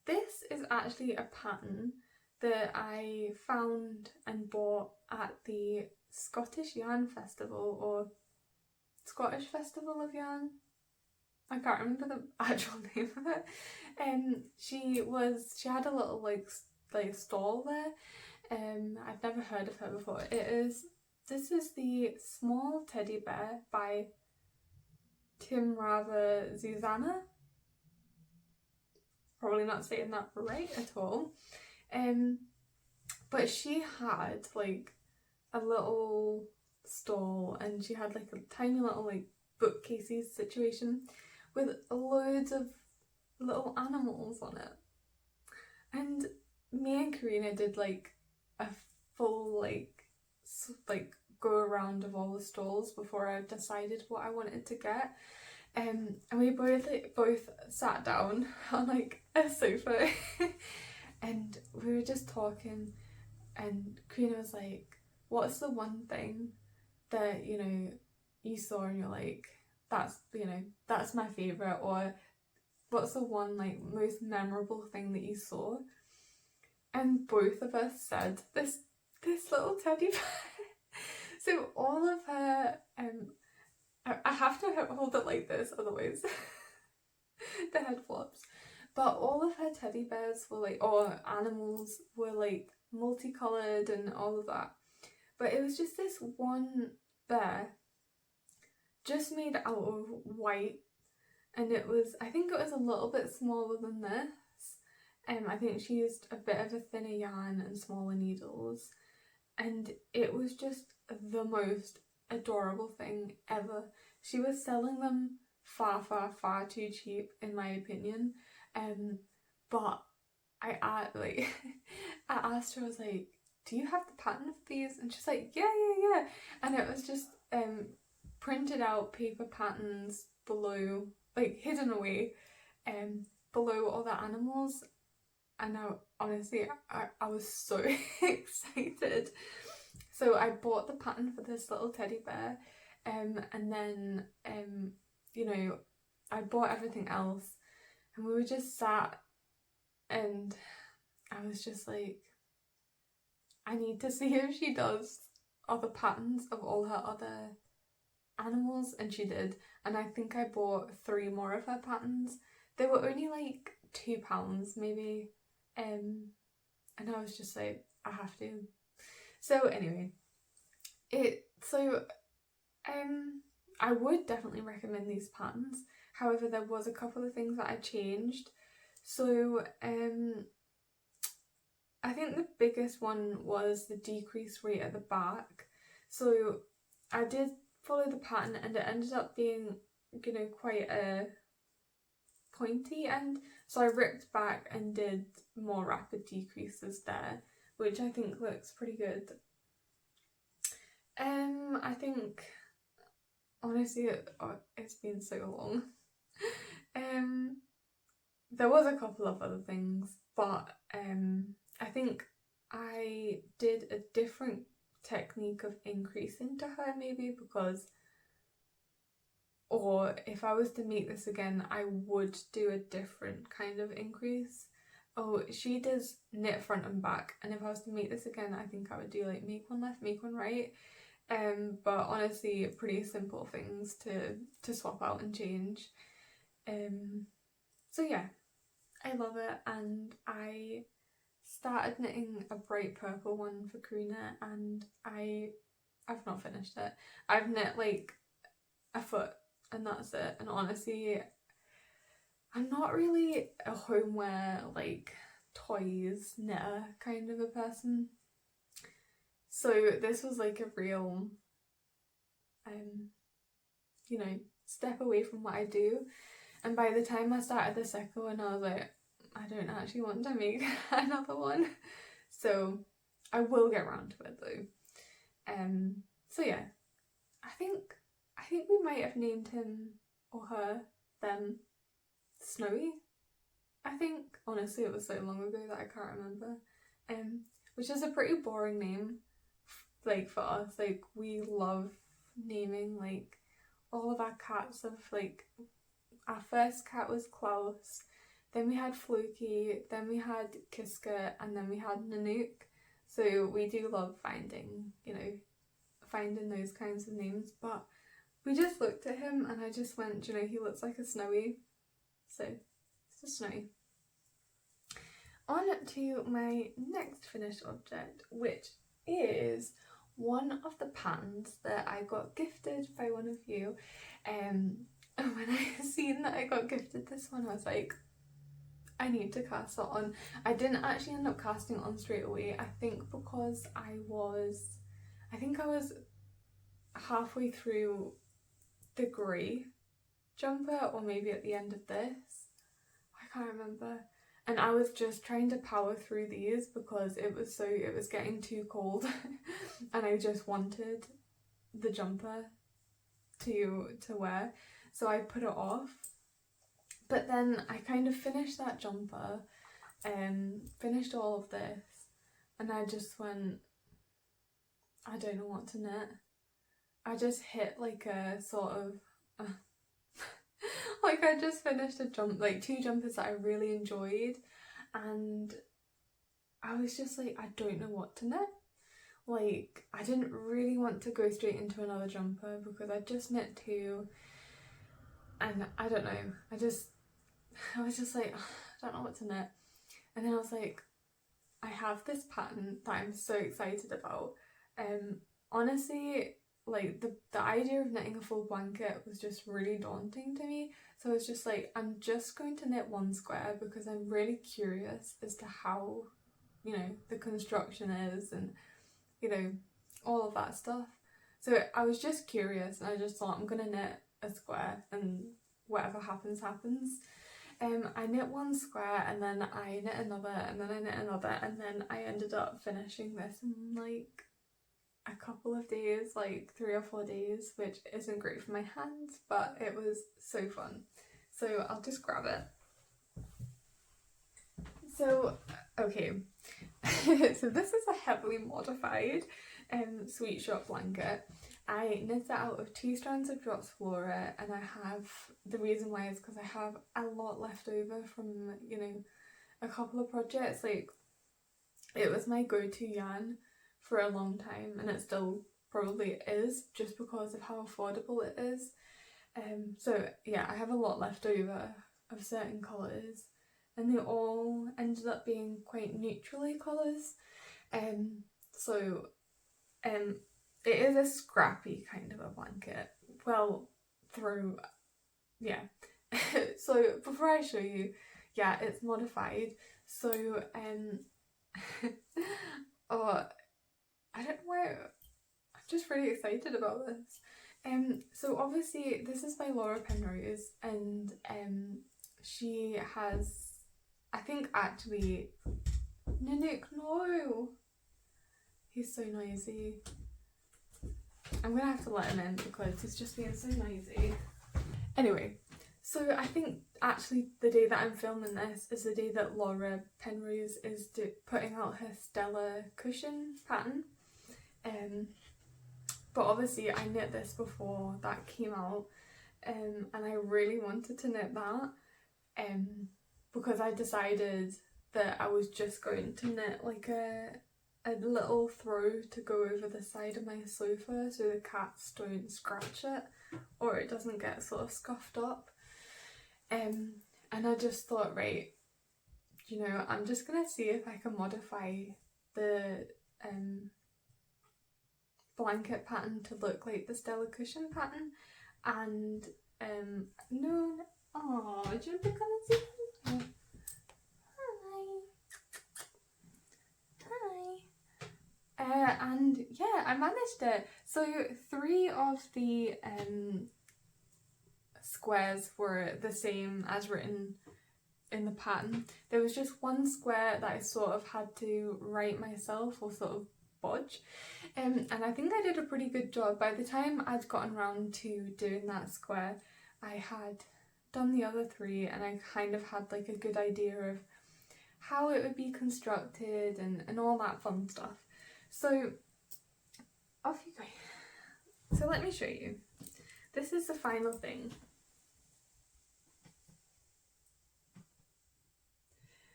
this is actually a pattern that I found and bought at the Scottish Yarn Festival, or Scottish Festival of Yarn. I can't remember the actual name of it. She had a little like stall there. I'd never heard of her before. This is the Small Teddy Bear by Timrava Zuzana. Probably not saying that right at all. But she had like a little stall and she had like a tiny little like bookcases situation with loads of little animals on it. And me and Karina did like a full like go around of all the stalls before I decided what I wanted to get. And we both sat down on like a sofa and we were just talking, and Karina was like, what's the one thing that, you know, you saw and you're like, that's, you know, that's my favourite, or what's the one like most memorable thing that you saw? And both of us said this little teddy bear. So all of her I have to hold it like this, otherwise the head flops. But all of her teddy bears were like, or animals were like multicoloured and all of that. But it was just this one bear, just made out of white, and it was, I think it was a little bit smaller than this. I think she used a bit of a thinner yarn and smaller needles, and it was just the most adorable thing ever. She was selling them far too cheap in my opinion, but I asked her, I was like, do you have the pattern of these? And she's like, yeah, and it was just printed out paper patterns below, like hidden away below all the animals. And now honestly I was so excited. So I bought the pattern for this little teddy bear, and then you know, I bought everything else, and we were just sat, and I was just like, I need to see if she does other patterns of all her other animals, and she did. And I think I bought 3 more of her patterns. They were only like £2 maybe, and I was just like, I have to. So anyway, I would definitely recommend these patterns. However, there was a couple of things that I changed. So I think the biggest one was the decrease rate at the back. So I did follow the pattern and it ended up being, you know, quite a pointy end. So I ripped back and did more rapid decreases there, which I think looks pretty good. I think, honestly, it's been so long. There was a couple of other things, but I think I did a different technique of increasing to her, maybe, because, or if I was to make this again, I would do a different kind of increase. Oh, she does knit front and back, and if I was to make this again, I think I would do like make one left, make one right. But honestly, pretty simple things to swap out and change. So yeah, I love it, and I started knitting a bright purple one for crew knit, and I've not finished it. I've knit like a foot and that's it, and honestly I'm not really a homeware like toys knitter kind of a person, so this was like a real you know, step away from what I do. And by the time I started the second one, I was like, I don't actually want to make another one. So I will get around to it though. So yeah, I think we might have named him or her, them, Snowy. I think, honestly, it was so long ago that I can't remember. Which is a pretty boring name, like for us. Like we love naming like all of our cats. Of like, our first cat was Klaus, then we had Floki, then we had Kiska, and then we had Nanook. So we do love finding, you know, finding those kinds of names. But we just looked at him and I just went, you know, he looks like a Snowy. So it's just Snowy. On to my next finished object, which is one of the patterns that I got gifted by one of you. And when I seen that I got gifted this one, I was like, I need to cast it on. I didn't actually end up casting it on straight away, I think because I was halfway through the grey jumper, or maybe at the end of this, I can't remember. And I was just trying to power through these because it was getting too cold and I just wanted the jumper to wear, so I put it off. But then I kind of finished that jumper and finished all of this, and I just went, I don't know what to knit. I just hit like a sort of like I just finished two jumpers that I really enjoyed, and I was just like, I don't know what to knit. Like, I didn't really want to go straight into another jumper because I just knit two, and I don't know, I was just like, I don't know what to knit. And then I was like, I have this pattern that I'm so excited about. Honestly, like the idea of knitting a full blanket was just really daunting to me. So I was just like, I'm just going to knit one square because I'm really curious as to how, you know, the construction is and, you know, all of that stuff. So I was just curious and I just thought, I'm gonna knit a square and whatever happens happens. I knit one square and then I knit another and then I knit another, and then I ended up finishing this in like a couple of days, like 3 or 4 days, which isn't great for my hands, but it was so fun. So I'll just grab it. So, okay, so this is a heavily modified Sweet Shop blanket. I knit it out of 2 strands of Drops Flora, and I have, the reason why is because I have a lot left over from, you know, a couple of projects. Like, it was my go-to yarn for a long time, and it still probably is, just because of how affordable it is. So yeah, I have a lot left over of certain colours, and they all ended up being quite neutrally colours. So it is a scrappy kind of a blanket. Well, through, yeah. So before I show you, yeah, it's modified. So oh, I don't know, I'm just really excited about this. So obviously this is by Laura Penrose, and she has, I think actually, Nanook, no! He's so noisy. I'm gonna have to let him in because he's just being so noisy. Anyway, so I think actually the day that I'm filming this is the day that Laura Penrose is putting out her Stella cushion pattern. But obviously I knit this before that came out, and I really wanted to knit that, because I decided that I was just going to knit like a little throw to go over the side of my sofa so the cats don't scratch it or it doesn't get sort of scuffed up. And I just thought, right, you know, I'm just gonna see if I can modify the blanket pattern to look like the Stella cushion pattern. And no, oh, do you want to come and see me? Hi. And yeah, I managed it. So 3 of the squares were the same as written in the pattern. There was just one square that I sort of had to write myself or sort of bodge, and I think I did a pretty good job. By the time I'd gotten around to doing that square, I had done the other 3 and I kind of had like a good idea of how it would be constructed and all that fun stuff. So off you go. So let me show you. This is the final thing.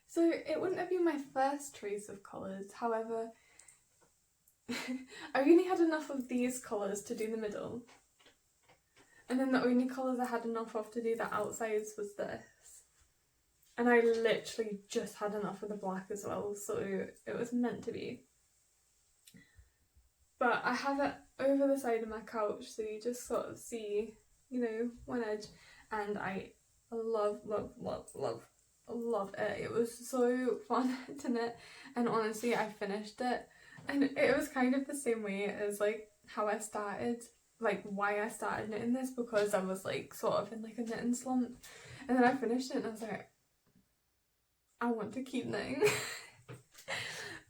So it wouldn't have been my first choice of colours, however, I only had enough of these colours to do the middle. And then the only colours I had enough of to do the outsides was this. And I literally just had enough of the black as well, so it was meant to be. But I have it over the side of my couch, so you just sort of see, you know, one edge. And I love, love, love, love, love it. It was so fun to knit, and honestly I finished it. And it was kind of the same way as like how I started, like why I started knitting this, because I was like sort of in like a knitting slump. And then I finished it and I was like, I want to keep knitting.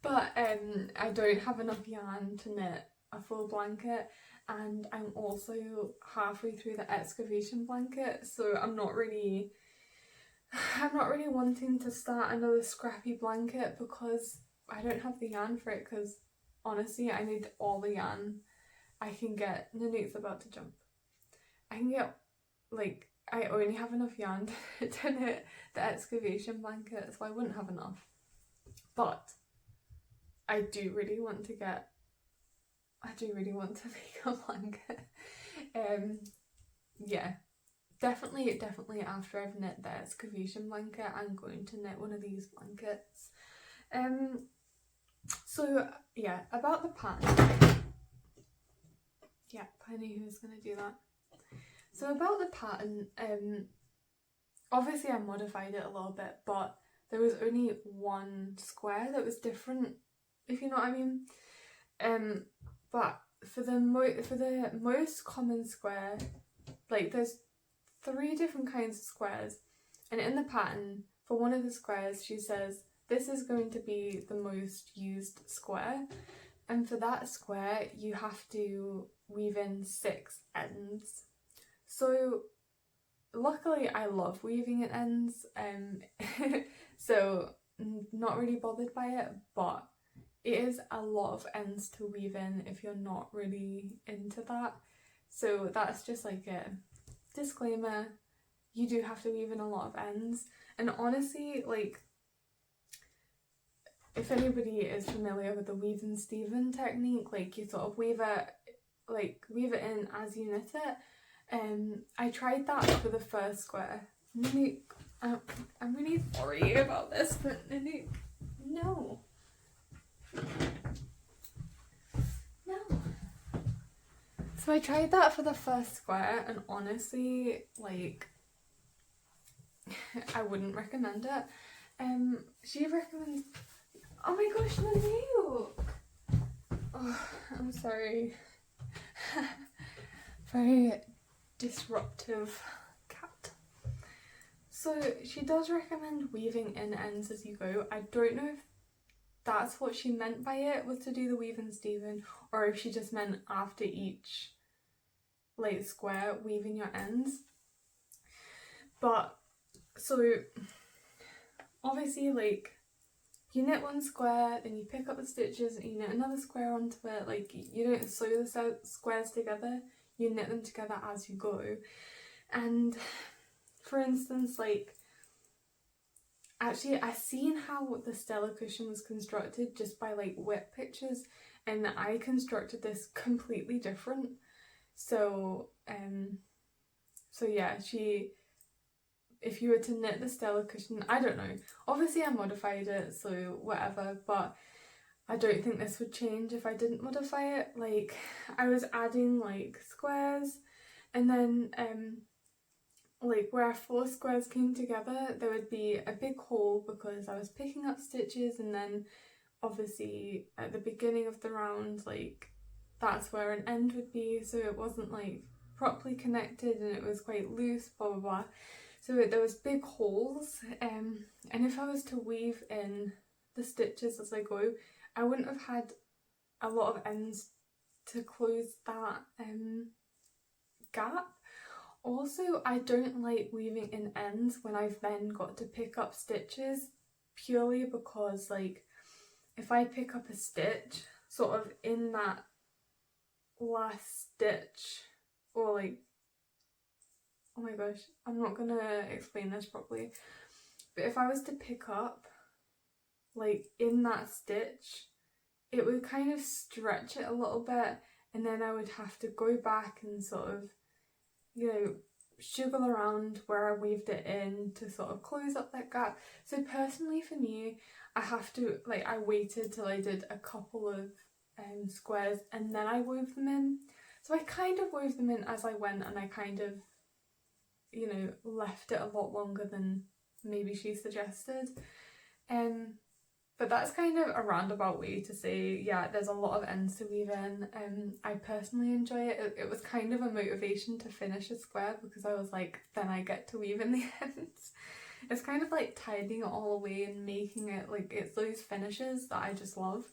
But I don't have enough yarn to knit a full blanket, and I'm also halfway through the Excavation blanket, so I'm not really wanting to start another scrappy blanket because I don't have the yarn for it, because honestly I need all the yarn I can get. Nanook's about to jump. I can get, like, I only have enough yarn to knit the Excavation blanket, so I wouldn't have enough. But I do really want to make a blanket. Yeah, definitely after I've knit the Excavation blanket, I'm going to knit one of these blankets. So yeah, about the pattern. Yeah, I knew who was going to do that. So about the pattern, obviously I modified it a little bit, but there was only one square that was different, if you know what I mean. But for the most common square, like there's 3 different kinds of squares, and in the pattern for one of the squares she says this is going to be the most used square, and for that square you have to weave in 6 ends. So luckily I love weaving at ends, so not really bothered by it, but it is a lot of ends to weave in if you're not really into that. So that's just like a disclaimer, you do have to weave in a lot of ends. And honestly, like, if anybody is familiar with the weave and Steven technique, like you sort of weave it in as you knit it. I tried that for the first square. Nanook, I'm really sorry about this, but Nanook, no. No. So I tried that for the first square, and honestly, like, I wouldn't recommend it. She recommends, oh my gosh, look! Oh, I'm sorry. Very disruptive cat. So she does recommend weaving in ends as you go. I don't know if that's what she meant by it, was to do the weave and steven, or if she just meant after each like square weaving your ends. But so obviously, like, you knit one square, then you pick up the stitches and you knit another square onto it. Like, you don't sew the squares together, you knit them together as you go. And for instance, like, actually I seen how the Stella cushion was constructed just by like whip pictures, and I constructed this completely different. So yeah, if you were to knit the Stella cushion, I don't know, obviously I modified it, so whatever, but I don't think this would change if I didn't modify it. Like, I was adding like squares, and then like where 4 squares came together, there would be a big hole because I was picking up stitches, and then obviously at the beginning of the round, like, that's where an end would be, so it wasn't like properly connected and it was quite loose, blah blah blah. So there was big holes, and if I was to weave in the stitches as I go, I wouldn't have had a lot of ends to close that gap. Also, I don't like weaving in ends when I've then got to pick up stitches, purely because, like, if I pick up a stitch sort of in that last stitch, or like, oh my gosh, I'm not gonna explain this properly, but if I was to pick up like in that stitch, it would kind of stretch it a little bit, and then I would have to go back and sort of, you know, sugar around where I weaved it in to sort of close up that gap. So personally for me, I have to, like, I waited till I did a couple of squares and then I wove them in. So I kind of wove them in as I went, and I kind of, you know, left it a lot longer than maybe she suggested. But that's kind of a roundabout way to say, yeah, there's a lot of ends to weave in. I personally enjoy it. It was kind of a motivation to finish a square, because I was like, then I get to weave in the ends. It's kind of like tidying it all away and making it, like, it's those finishes that I just love.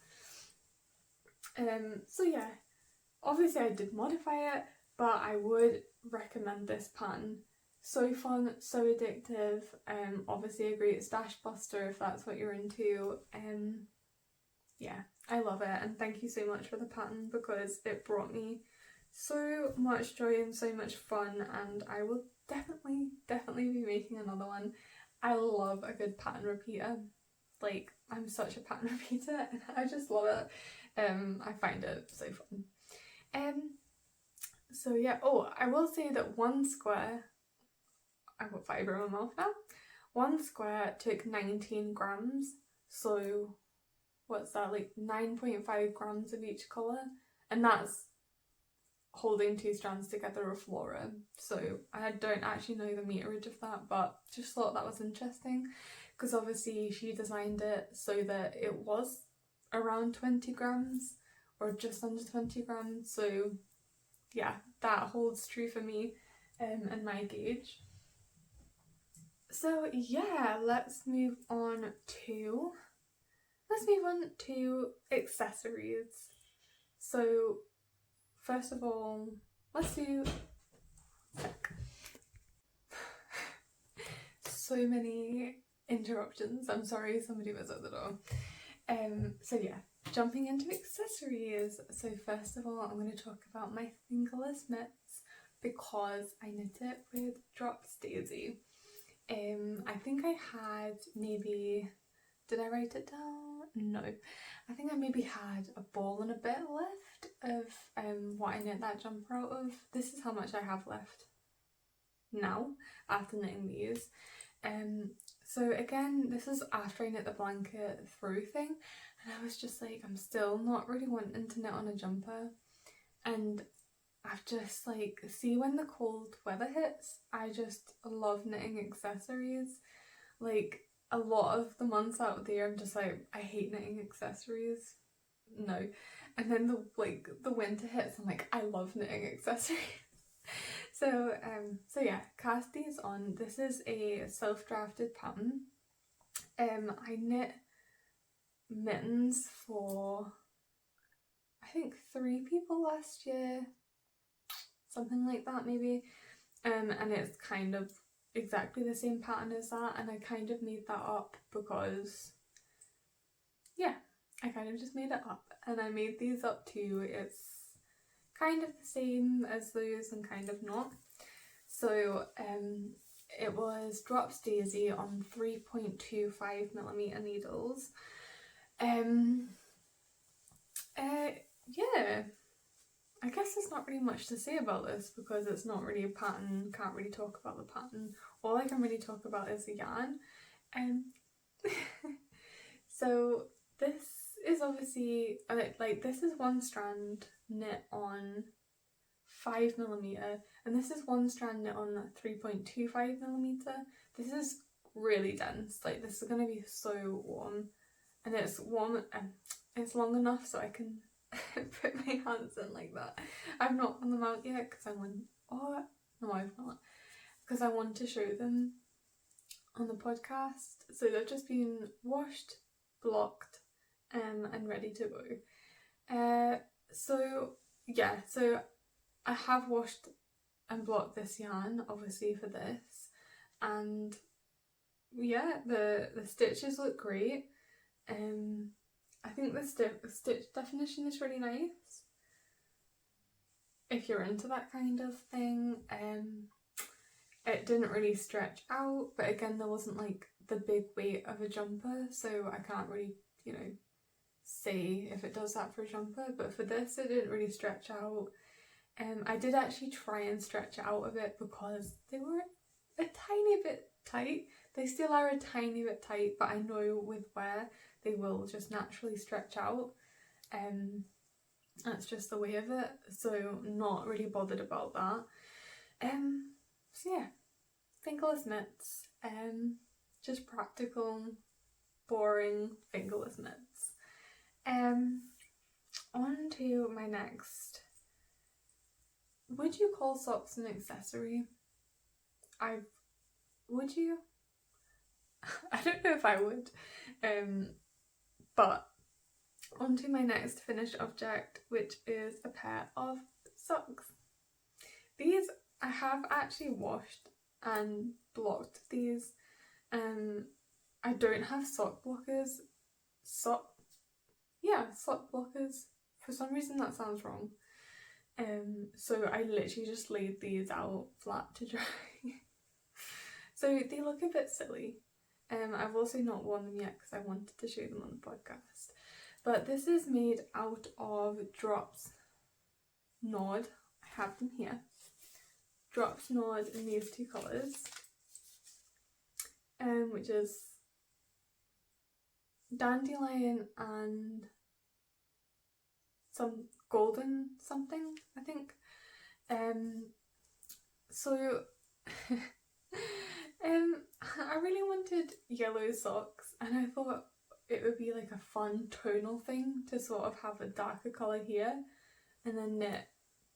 So yeah, obviously I did modify it, but I would recommend this pattern. So fun, so addictive, obviously a great stash buster if that's what you're into. Yeah, I love it, and thank you so much for the pattern, because it brought me so much joy and so much fun, and I will definitely be making another one. I love a good pattern repeater. Like, I'm such a pattern repeater and I just love it. I find it so fun. So yeah, oh, I will say that one square, I've got fibre in my mouth now. One square took 19 grams, so what's that, like 9.5 grams of each colour, and that's holding 2 strands together of flora. So I don't actually know the meterage of that, but just thought that was interesting, because obviously she designed it so that it was around 20 grams or just under 20 grams. So yeah, that holds true for me and my gauge. So yeah, let's move on to accessories. So first of all, let's do so many interruptions. I'm sorry, somebody was at the door. So yeah, jumping into accessories. So first of all, I'm going to talk about my Fingerless knits, because I knit it with Drops Daisy. I think I had maybe, did I write it down? No. I think I maybe had a ball and a bit left of what I knit that jumper out of. This is how much I have left now after knitting these. So again, this is after I knit the blanket through thing, and I was just like, I'm still not really wanting to knit on a jumper, and I've just like, see when the cold weather hits, I just love knitting accessories. Like a lot of the months out of the year I'm just like, I hate knitting accessories. No. And then the winter hits, I'm like, I love knitting accessories. So yeah, cast these on. This is a self-drafted pattern. I knit mittens for I think 3 people last year, something like that maybe. And it's kind of exactly the same pattern as that, and I kind of made that up because yeah, I kind of just made it up, and I made these up too. It's kind of the same as those and kind of not. So it was Drops Daisy on 3.25mm needles. Yeah, I guess there's not really much to say about this because it's not really a pattern, can't really talk about the pattern. All I can really talk about is the yarn. So this is obviously, like this is one strand knit on 5mm, and this is one strand knit on 3.25mm. This is really dense, like this is going to be so warm, and it's warm and it's long enough so I can put my hands in like that. I've not worn them out yet because I want, oh no I've not, because I want to show them on the podcast. So they've just been washed, blocked and ready to go. So yeah, so I have washed and blocked this yarn obviously for this, and yeah, the stitches look great. I think the stitch definition is really nice if you're into that kind of thing. It didn't really stretch out, but again there wasn't like the big weight of a jumper, so I can't really, you know, say if it does that for a jumper, but for this it didn't really stretch out. I did actually try and stretch it out a bit because they were a tiny bit tight. They still are a tiny bit tight, but I know with wear they will just naturally stretch out. That's just the way of it, so not really bothered about that. So yeah, fingerless knits, just practical, boring fingerless knits. On to my next. Would you call socks an accessory? Would you? I don't know if I would. But on to my next finished object, which is a pair of socks. These I have actually washed and blocked these. I don't have sock blockers. Sock blockers. For some reason that sounds wrong. So I literally just laid these out flat to dry. So they look a bit silly. I've also not worn them yet because I wanted to show them on the podcast. But this is made out of Drops Nod. I have them here. Drops Nod in these 2 colours. Which is Dandelion and some golden something, I think. So I really wanted yellow socks, and I thought it would be like a fun tonal thing to sort of have a darker colour here and then knit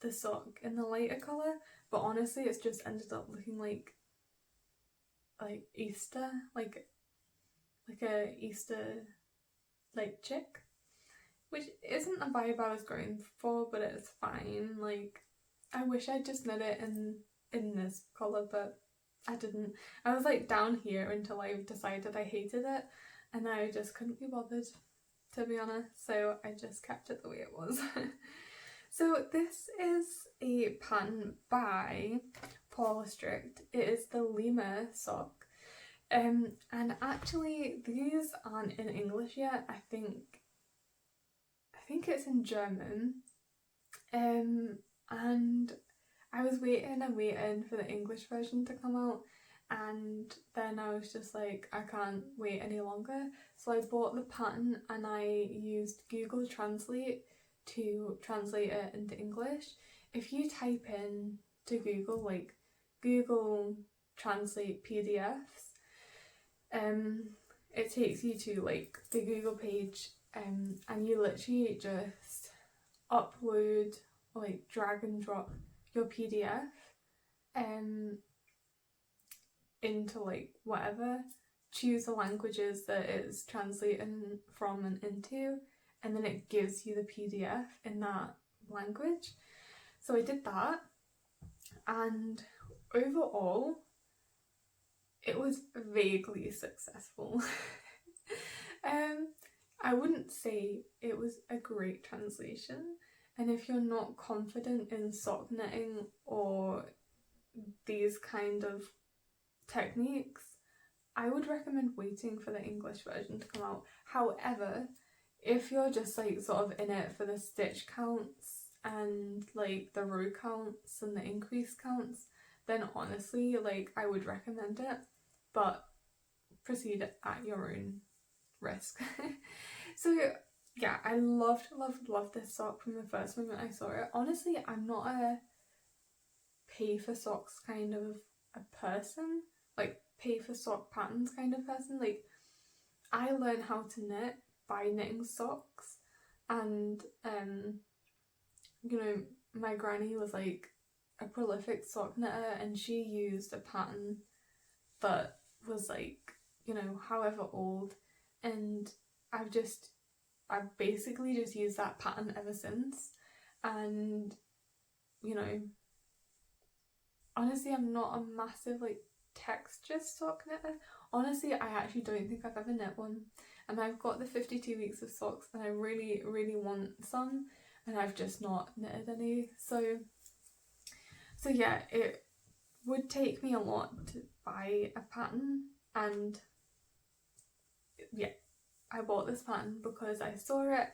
the sock in the lighter colour, but honestly it's just ended up looking like Easter, like a Easter like chick, which isn't the vibe I was going for, but it's fine. Like I wish I'd just knit it in this colour, but I didn't. I was like down here until I decided I hated it, and I just couldn't be bothered, to be honest, so I just kept it the way it was. So this is a pattern by Porcelain. It is the Lima sock, and actually these aren't in English yet. I think it's in German, and I was waiting for the English version to come out, and then I was just like, I can't wait any longer, so I bought the pattern and I used Google Translate to translate it into English. if you type in to Google, like Google Translate PDFs, it takes you to like the Google page, and you literally just upload or like drag and drop your PDF into like whatever, choose the languages that it's translating from and into, and then it gives you the PDF in that language. So I did that, and overall it was vaguely successful. I wouldn't say it was a great translation, and if you're not confident in sock knitting or these kind of techniques, I would recommend waiting for the English version to come out. However, if you're just like sort of in it for the stitch counts and like the row counts and the increase counts, then honestly, like, I would recommend it, but proceed at your own risk. So yeah, I loved this sock from the first moment I saw it. Honestly, I'm not a pay for socks kind of a person, like pay for sock patterns kind of person. Like, I learned how to knit by knitting socks, and you know, my granny was like a prolific sock knitter, and she used a pattern that was like, you know, however old, and I've basically just used that pattern ever since. And you know, honestly, I'm not a massive like texture sock knitter. Honestly, I actually don't think I've ever knit one, and I've got the 52 weeks of socks and I really want some, and I've just not knitted any. So yeah, it would take me a lot to buy a pattern, and yeah, I bought this pattern because I saw it.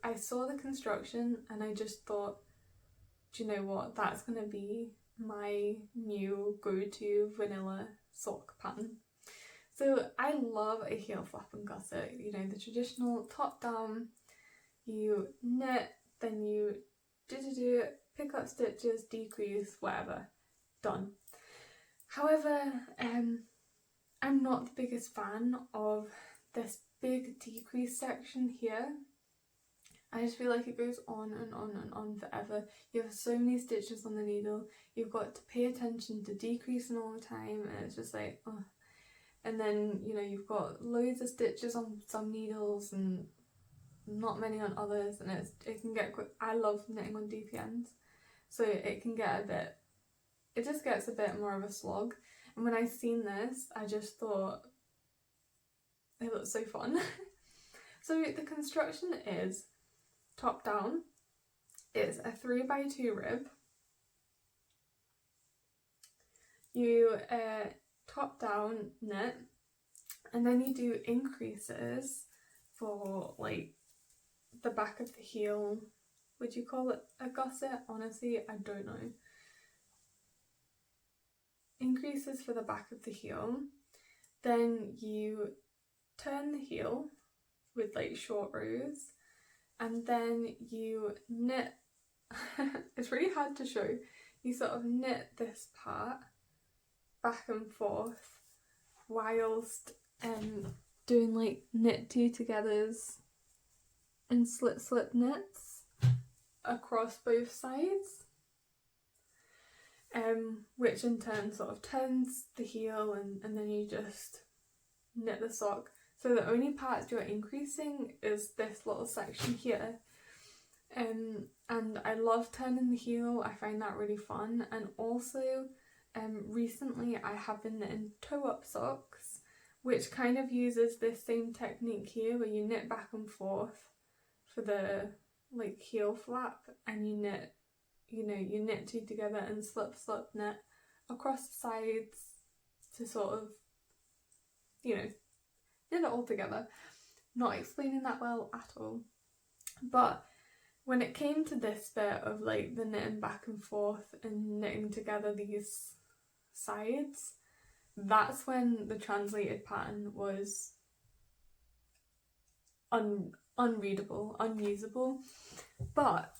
I saw the construction and I just thought, do you know what, that's gonna be my new go-to vanilla sock pattern. So I love a heel flap and gusset, you know, the traditional top down, you knit, then you pick up stitches, decrease, whatever, done. However, I'm not the biggest fan of this big decrease section here. I just feel like it goes on and on and on forever. You have so many stitches on the needle, you've got to pay attention to decreasing all the time, and it's just like, oh. And then, you know, you've got loads of stitches on some needles and not many on others, and it can get quick. I love knitting on DPNs, so it can get it just gets a bit more of a slog. And when I seen this, I just thought it looks so fun. So the construction is top down. It's a 3x2 rib. You top down knit, and then you do increases for like the back of the heel. Would you call it a gusset? Honestly, I don't know. Increases for the back of the heel. Then you turn the heel with like short rows, and then you knit. It's really hard to show. You sort of knit this part back and forth whilst doing like knit two togethers and slip knits across both sides, which in turn sort of turns the heel, and then you just knit the sock. So the only parts you're increasing is this little section here, and I love turning the heel. I find that really fun. And also recently I have been knitting toe-up socks, which kind of uses this same technique here, where you knit back and forth for the like heel flap, and you knit, you know, you knit two together and slip knit across the sides to sort of, you know, knit it all together. Not explaining that well at all. But when it came to this bit of like the knitting back and forth and knitting together these sides, that's when the translated pattern was unreadable, unusable. But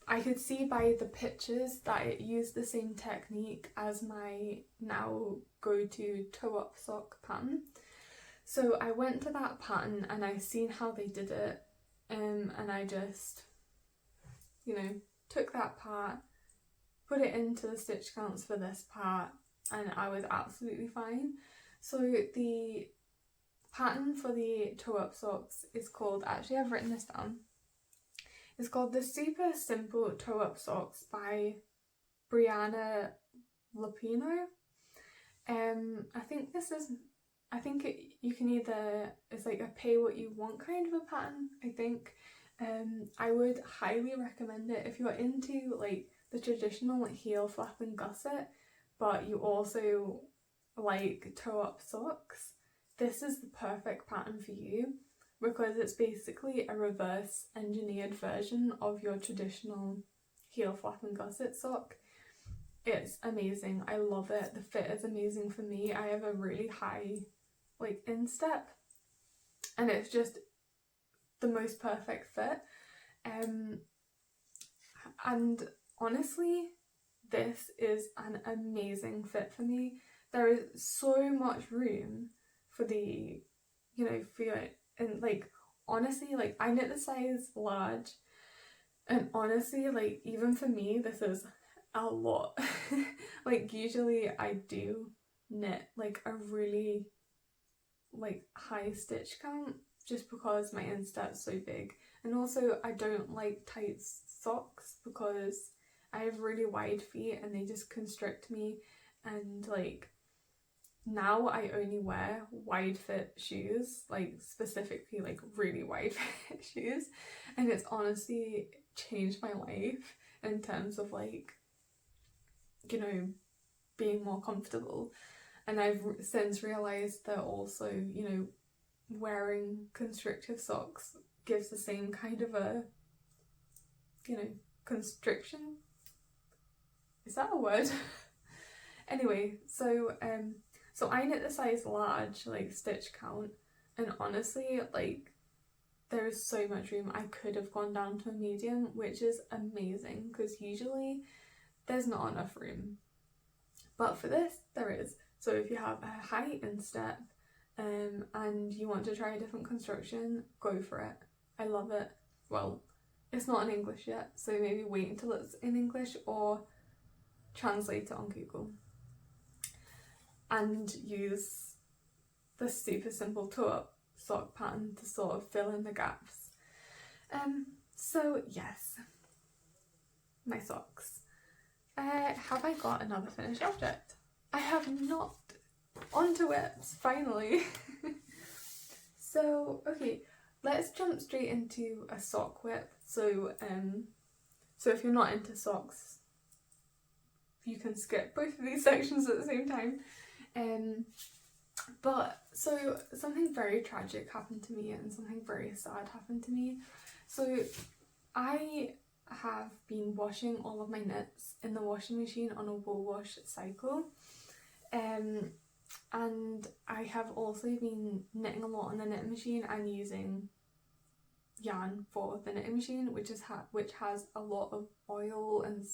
I could see by the pictures that it used the same technique as my now go-to toe-up sock pattern. So I went to that pattern and I seen how they did it, and I just, you know, took that part, put it into the stitch counts for this part, and I was absolutely fine. So the pattern for the toe-up socks is called, actually I've written this down, it's called the Super Simple Toe-Up Socks by Brianna Lupino. You can either, it's like a pay what you want kind of a pattern, I think. I would highly recommend it if you're into like the traditional heel flap and gusset, but you also like toe-up socks. This is the perfect pattern for you, because it's basically a reverse engineered version of your traditional heel flap and gusset sock. It's amazing. I love it. The fit is amazing for me. I have a really high like instep, and it's just the most perfect fit. And honestly, this is an amazing fit for me. There is so much room for the, you know, for your, and like honestly, like I knit the size large, and honestly, like even for me this is a lot. Like usually I do knit like a really like high stitch count just because my instep's so big, and also I don't like tight socks because I have really wide feet and they just constrict me, and like now I only wear wide fit shoes, like specifically like really wide fit shoes, and it's honestly changed my life in terms of like, you know, being more comfortable. And I've since realised that also, you know, wearing constrictive socks gives the same kind of a, you know, constriction. Is that a word? Anyway, so I knit the size large, like stitch count, and honestly, like there's so much room. I could have gone down to a medium, which is amazing because usually there's not enough room. But for this, there is. So if you have a high instep and you want to try a different construction, go for it. I love it. Well, it's not in English yet, so maybe wait until it's in English or translate it on Google. And use the super simple toe-up sock pattern to sort of fill in the gaps. So yes, my socks. Have I got another finished object? I have not. Onto whips, finally. So, okay, let's jump straight into a sock whip. So if you're not into socks, you can skip both of these sections at the same time. But so something very tragic happened to me and something very sad happened to me. So I have been washing all of my knits in the washing machine on a wool wash cycle, and I have also been knitting a lot on the knitting machine and using yarn for the knitting machine, which has a lot of oil and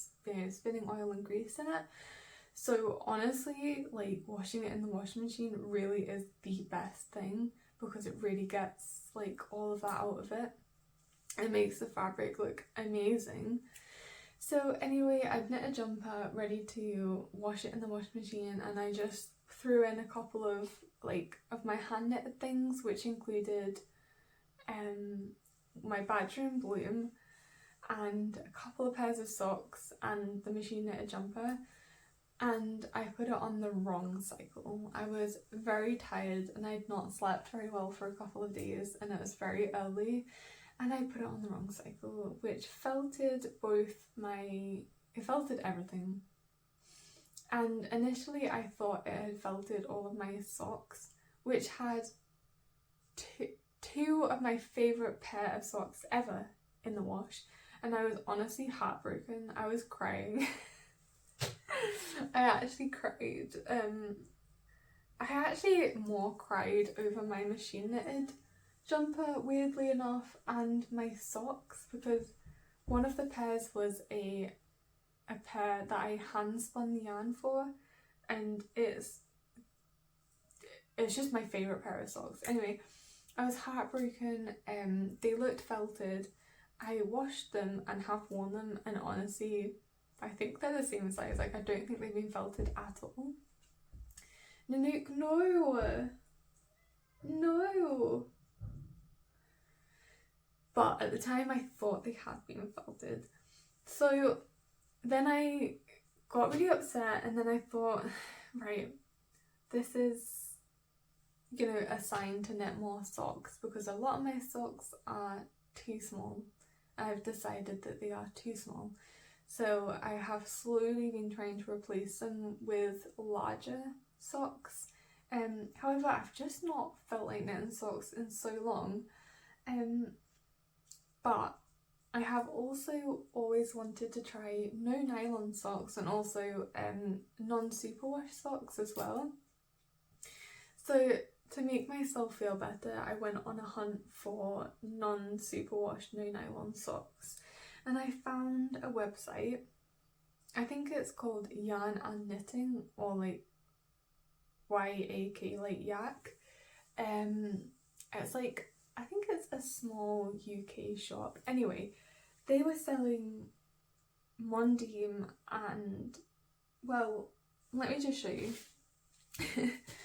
spinning oil and grease in it. So honestly, like washing it in the washing machine really is the best thing because it really gets like all of that out of it. It makes the fabric look amazing. So anyway, I've knit a jumper ready to wash it in the washing machine, and I just threw in a couple of my hand knitted things, which included my bedroom bloom and a couple of pairs of socks and the machine knitted jumper, and I put it on the wrong cycle. I was very tired and I'd not slept very well for a couple of days, and it was very early, and I put it on the wrong cycle, which felted everything. And initially I thought it had felted all of my socks, which had two of my favourite pair of socks ever in the wash, and I was honestly heartbroken. I was crying. I actually cried. I actually more cried over my machine knitted jumper, weirdly enough, and my socks, because one of the pairs was a pair that I hand spun the yarn for, and it's just my favourite pair of socks. Anyway, I was heartbroken. They looked felted. I washed them and have worn them, and honestly, I think they're the same size. Like, I don't think they've been felted at all. Nanook, no! No! But at the time I thought they had been felted. So then I got really upset, and then I thought, right, this is, you know, a sign to knit more socks, because a lot of my socks are too small. I've decided that they are too small. So I have slowly been trying to replace them with larger socks. However, I've just not felt like knitting socks in so long. But I have also always wanted to try no nylon socks, and also non-superwash socks as well. So to make myself feel better, I went on a hunt for non-superwash, no nylon socks, and I found a website. I think it's called Yarn and Knitting, or like YAK, like yak. It's like, I think it's a small UK shop. Anyway, they were selling Mondim and, well, let me just show you.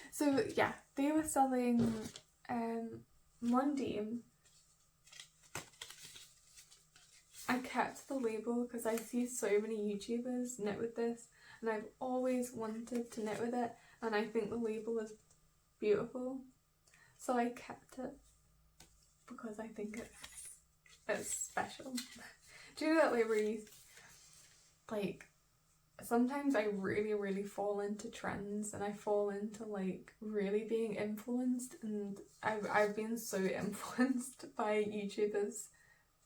So yeah, they were selling Mondim. I kept the label because I see so many YouTubers knit with this, and I've always wanted to knit with it, and I think the label is beautiful, so I kept it because I think it's special. Do you know that, like, where you, like, sometimes I really fall into trends, and I fall into like really being influenced, and I've been so influenced by YouTubers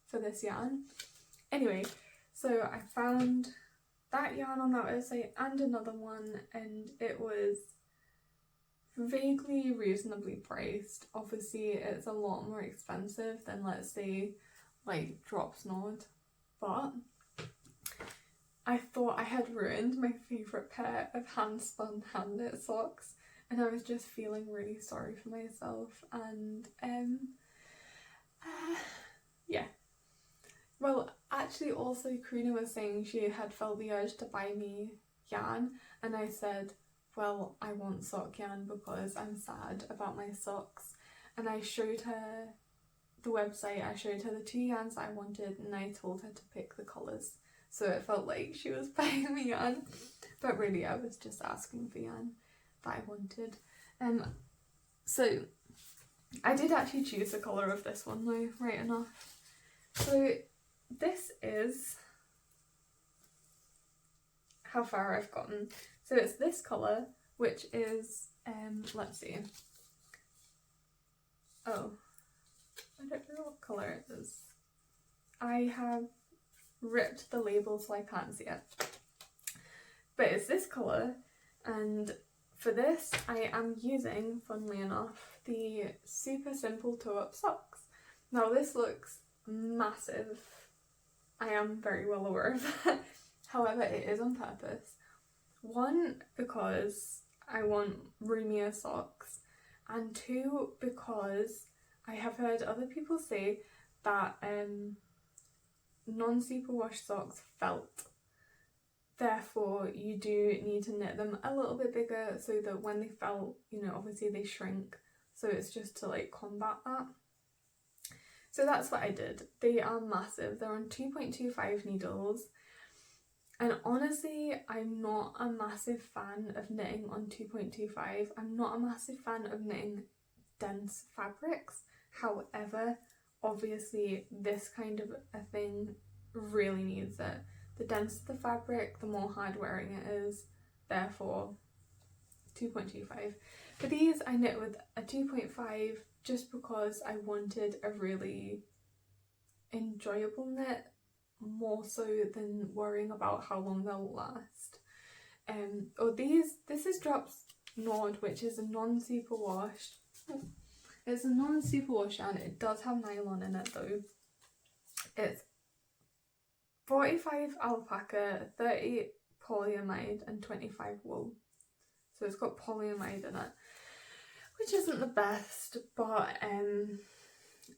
for this yarn. Anyway, so I found that yarn on that website and another one, and it was vaguely reasonably priced. Obviously it's a lot more expensive than, let's say, like Drops Nord, but I thought I had ruined my favourite pair of hand-spun hand-knit socks, and I was just feeling really sorry for myself, and yeah. Well, actually also Karina was saying she had felt the urge to buy me yarn, and I said, well, I want sock yarn because I'm sad about my socks, and I showed her the website, I showed her the two yarns that I wanted, and I told her to pick the colours. So it felt like she was buying me yarn, but really I was just asking for yarn that I wanted. So I did actually choose the colour of this one though, right enough. So this is how far I've gotten. So it's this colour, which is, let's see. Oh, I don't know what colour it is. I have ripped the label so I can't see it, but it's this colour, and for this I am using, funnily enough, the Super Simple Toe Up socks. Now this looks massive, I am very well aware of that, however it is on purpose. One, because I want roomier socks, and two, because I have heard other people say that non-superwash socks felt. Therefore, you do need to knit them a little bit bigger so that when they felt, you know, obviously they shrink. So it's just to like combat that. So that's what I did. They are massive. They're on 2.25 needles. And honestly, I'm not a massive fan of knitting on 2.25. I'm not a massive fan of knitting dense fabrics. However, obviously this kind of a thing really needs it. The denser the fabric, the more hard wearing it is, therefore 2.25. For these I knit with a 2.5 just because I wanted a really enjoyable knit, more so than worrying about how long they'll last. This is Drops Nord, which is a non-superwash. It's a non-superwash yarn. It does have nylon in it though. It's 45 alpaca, 30 polyamide and 25 wool. So it's got polyamide in it, which isn't the best, but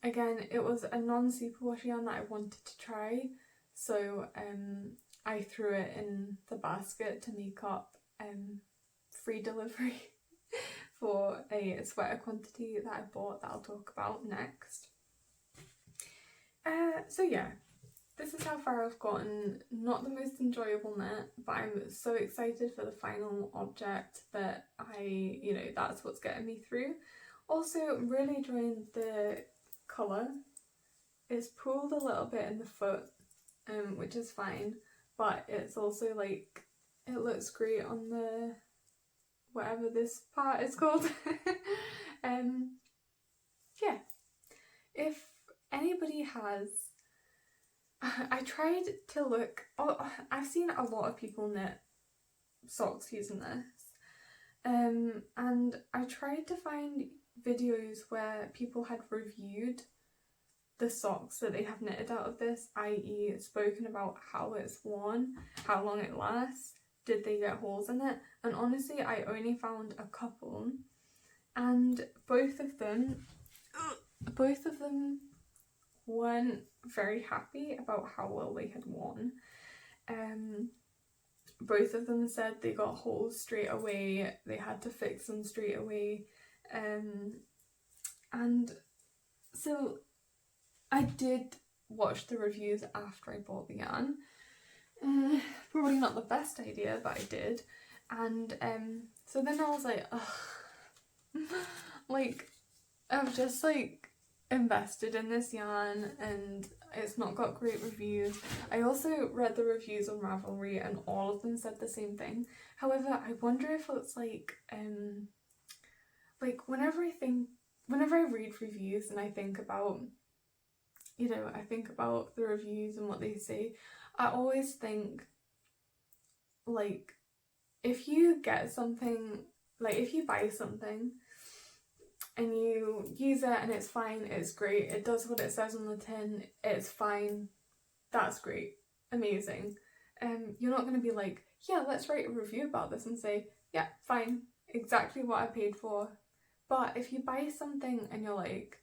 again, it was a non-superwash yarn that I wanted to try, so I threw it in the basket to make up free delivery for a sweater quantity that I bought that I'll talk about next. So yeah, this is how far I've gotten. Not the most enjoyable knit, but I'm so excited for the final object that that's what's getting me through. Also, really enjoying the colour. It's pulled a little bit in the foot, which is fine, but it's also like, it looks great on the, whatever this part is called. Yeah, if anybody has, I tried to look, I've seen a lot of people knit socks using this, and I tried to find videos where people had reviewed the socks that they have knitted out of this, i.e. spoken about how it's worn, how long it lasts, did they get holes in it, and honestly I only found a couple, and both of them weren't very happy about how well they had worn. Both of them said they got holes straight away, they had to fix them straight away, and so I did watch the reviews after I bought the yarn. Probably not the best idea, but I did. And so then I was like, ugh, like, I've just like invested in this yarn and it's not got great reviews. I also read the reviews on Ravelry and all of them said the same thing. However, I wonder if it's like whenever I read reviews and I think about, I think about the reviews and what they say, I always think, like, if you get something, like if you buy something and you use it and it's fine, it's great, it does what it says on the tin, it's fine, that's great, amazing. You're not going to be like, yeah, let's write a review about this and say, yeah, fine, exactly what I paid for. But if you buy something and you're like,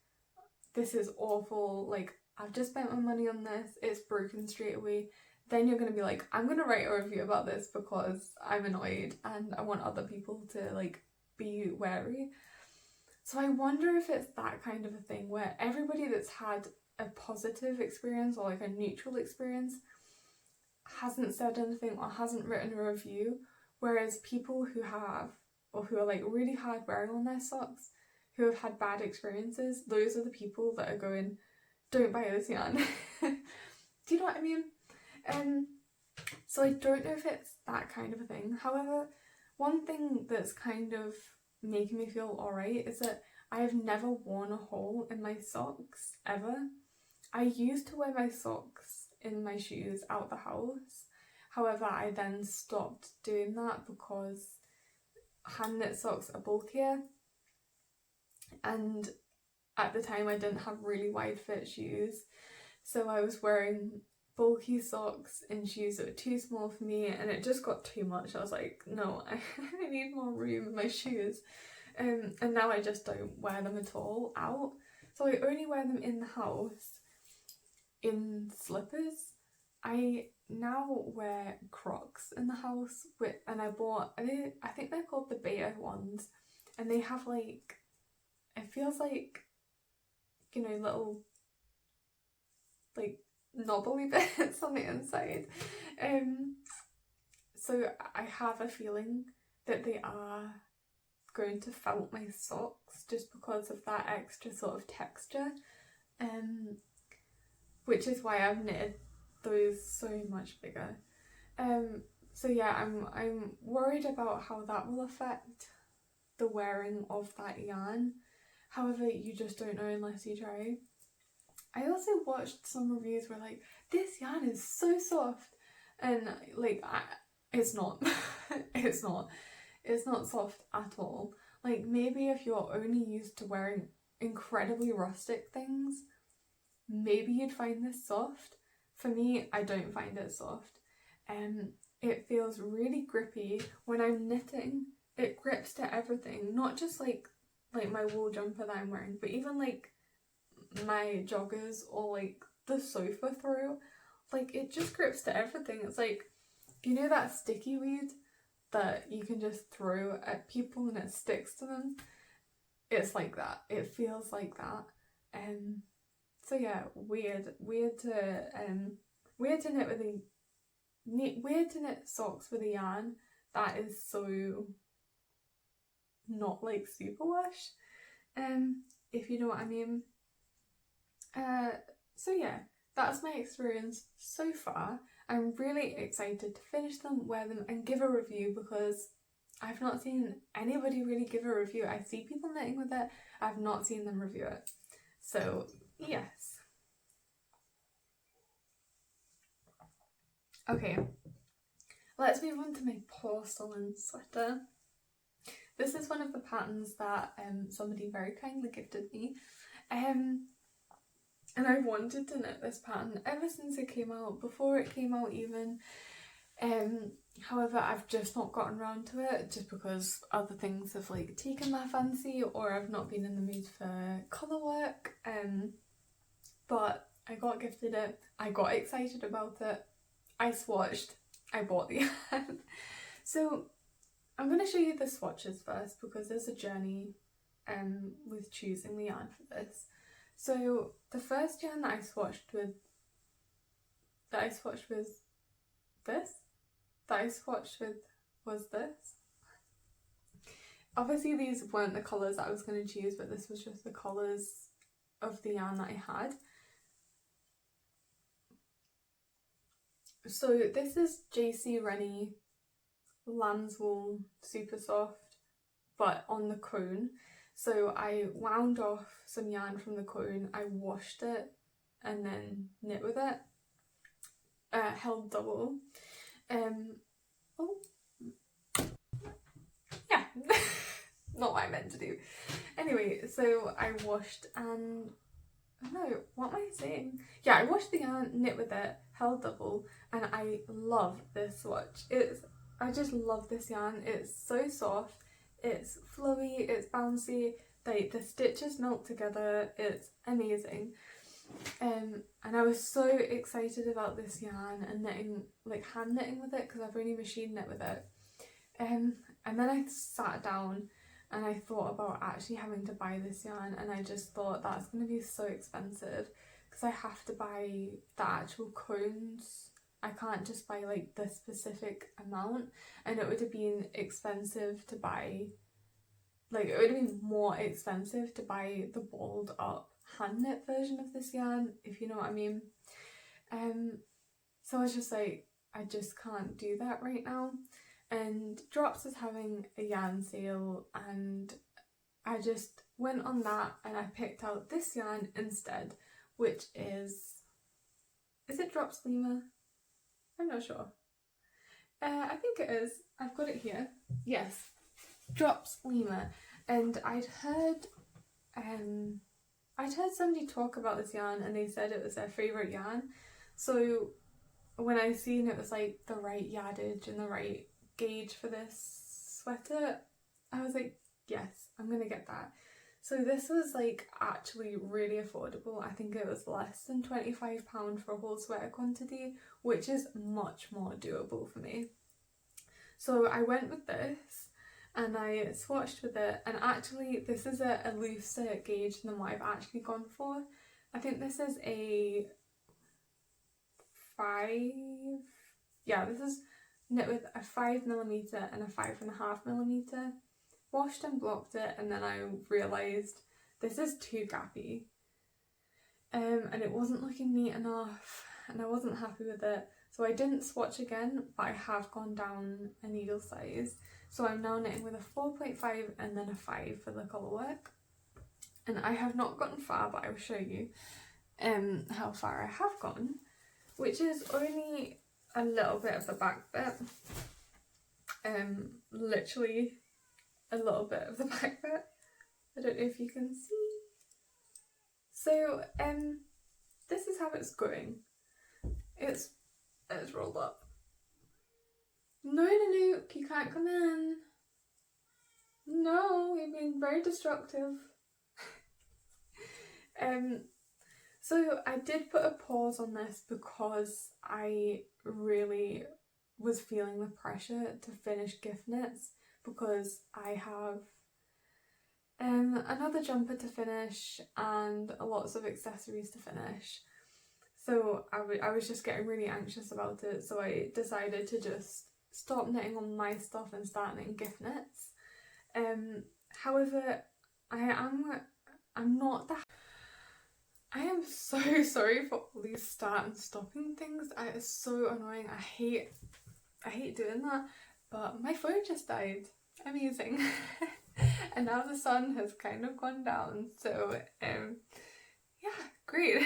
this is awful, like, I've just spent my money on this, it's broken straight away, then you're going to be like, I'm going to write a review about this because I'm annoyed and I want other people to, like, be wary. So I wonder if it's that kind of a thing where everybody that's had a positive experience or like a neutral experience hasn't said anything or hasn't written a review, whereas people who have, or who are like really hard wearing on their socks, who have had bad experiences, those are the people that are going, don't buy this yarn. Do you know what I mean? So I don't know if it's that kind of a thing. However, one thing that's kind of making me feel alright is that I have never worn a hole in my socks, ever. I used to wear my socks in my shoes out the house. However, I then stopped doing that because hand knit socks are bulkier, and at the time I didn't have really wide fit shoes, so I was wearing bulky socks in shoes that were too small for me, and it just got too much. I was like, no, I need more room in my shoes. And now I just don't wear them at all out. So I only wear them in the house in slippers. I now wear Crocs in the house and I think they're called the beta ones, and they have like, it feels like, little like knobbly bits on the inside. So I have a feeling that they are going to felt my socks just because of that extra sort of texture, which is why I've knitted those so much bigger. So yeah, I'm worried about how that will affect the wearing of that yarn. However, you just don't know unless you try. I also watched some reviews where like, this yarn is so soft, and like, it's not. It's not soft at all. Like, maybe if you're only used to wearing incredibly rustic things, maybe you'd find this soft. for me, I don't find it soft. It feels really grippy. When I'm knitting, it grips to everything, not just like my wool jumper that I'm wearing, but even like my joggers or like the sofa throw. Like, it just grips to everything. It's like, you know that sticky weed that you can just throw at people and it sticks to them? It's like that. It feels like that. So yeah, weird to knit with a weird to knit socks with a yarn that is so not like superwash, if you know what I mean. So yeah, that's my experience so far. I'm really excited to finish them, wear them and give a review, because I've not seen anybody really give a review. I see people knitting with it, I've not seen them review it. So yes. Okay, let's move on to my porcelain sweater. This is one of the patterns that somebody very kindly gifted me. And I've wanted to knit this pattern ever since it came out, before it came out even. However, I've just not gotten around to it, just because other things have like taken my fancy, or I've not been in the mood for colour work. But I got gifted it, I got excited about it, I swatched, I bought the yarn. So I'm going to show you the swatches first, because there's a journey with choosing the yarn for this. So the first yarn that I swatched with was this. Obviously these weren't the colours that I was going to choose, but this was just the colours of the yarn that I had. So this is JC Rennie lamb's wool super soft, but on the cone. So I wound off some yarn from the cone, I washed it and then knit with it, held double. Oh yeah, not what I meant to do. Anyway, so I washed and no, what am I saying? Yeah, I washed the yarn, knit with it, held double, and I love this swatch. I just love this yarn. It's so soft, it's flowy, it's bouncy, the stitches melt together, it's amazing. And I was so excited about this yarn and knitting, like hand knitting with it, because I've only machine knit with it. And then I sat down and I thought about actually having to buy this yarn, and I just thought that's going to be so expensive, because I have to buy the actual cones. I can't just buy like the specific amount, and it would have been expensive to buy, like it would have been more expensive to buy the balled up hand knit version of this yarn, if you know what I mean. So I was just like, I just can't do that right now. And Drops is having a yarn sale, and I just went on that and I picked out this yarn instead, which is it Drops Lima? I'm not sure. I think it is. I've got it here. Yes, Drops Lima. And I'd heard somebody talk about this yarn, and they said it was their favourite yarn. So when I seen it was like the right yardage and the right gauge for this sweater, I was like, yes, I'm gonna get that. So this was like actually really affordable. I think it was less than £25 for a whole sweater quantity, which is much more doable for me. So I went with this and I swatched with it, and actually this is a looser gauge than what I've actually gone for. I think this is a 5, yeah, this is knit with a 5mm and a 5.5mm. Washed and blocked it, and then I realised this is too gappy, and it wasn't looking neat enough, and I wasn't happy with it, so I didn't swatch again, but I have gone down a needle size. So I'm now knitting with a 4.5 and then a 5 for the colour work, and I have not gotten far, but I will show you how far I have gone, which is only a little bit of the back bit, literally a little bit of the back bit. I don't know if you can see. So this is how it's going. It's rolled up. No, Nanook, you can't come in. No, you've been very destructive. So I did put a pause on this because I really was feeling the pressure to finish gift knits, because I have another jumper to finish and lots of accessories to finish. So I was just getting really anxious about it, so I decided to just stop knitting on my stuff and start knitting gift knits. However, I'm not that. I am so sorry for all these start and stopping things. It's so annoying. I hate doing that. But my phone just died. Amazing. And now the sun has kind of gone down. So yeah, great.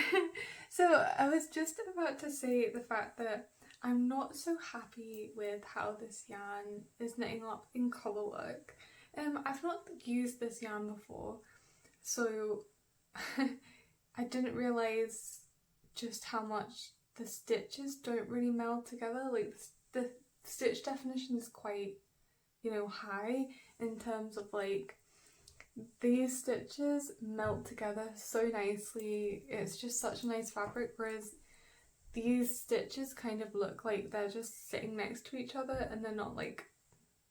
So I was just about to say the fact that I'm not so happy with how this yarn is knitting up in colour work. I've not used this yarn before, so I didn't realise just how much the stitches don't really meld together. Like the stitch definition is quite, you know, high in terms of like these stitches melt together so nicely. It's just such a nice fabric, whereas these stitches kind of look like they're just sitting next to each other and they're not like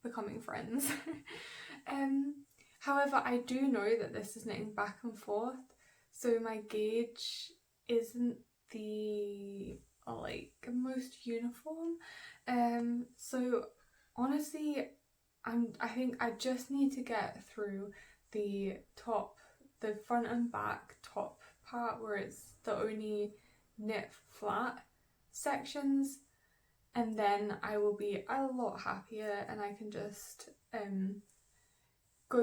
becoming friends. However, I do know that this is knitting back and forth, so my gauge isn't the like most uniform. So honestly, I think I just need to get through the front and back top part where it's the only knit flat sections, and then I will be a lot happier and I can just go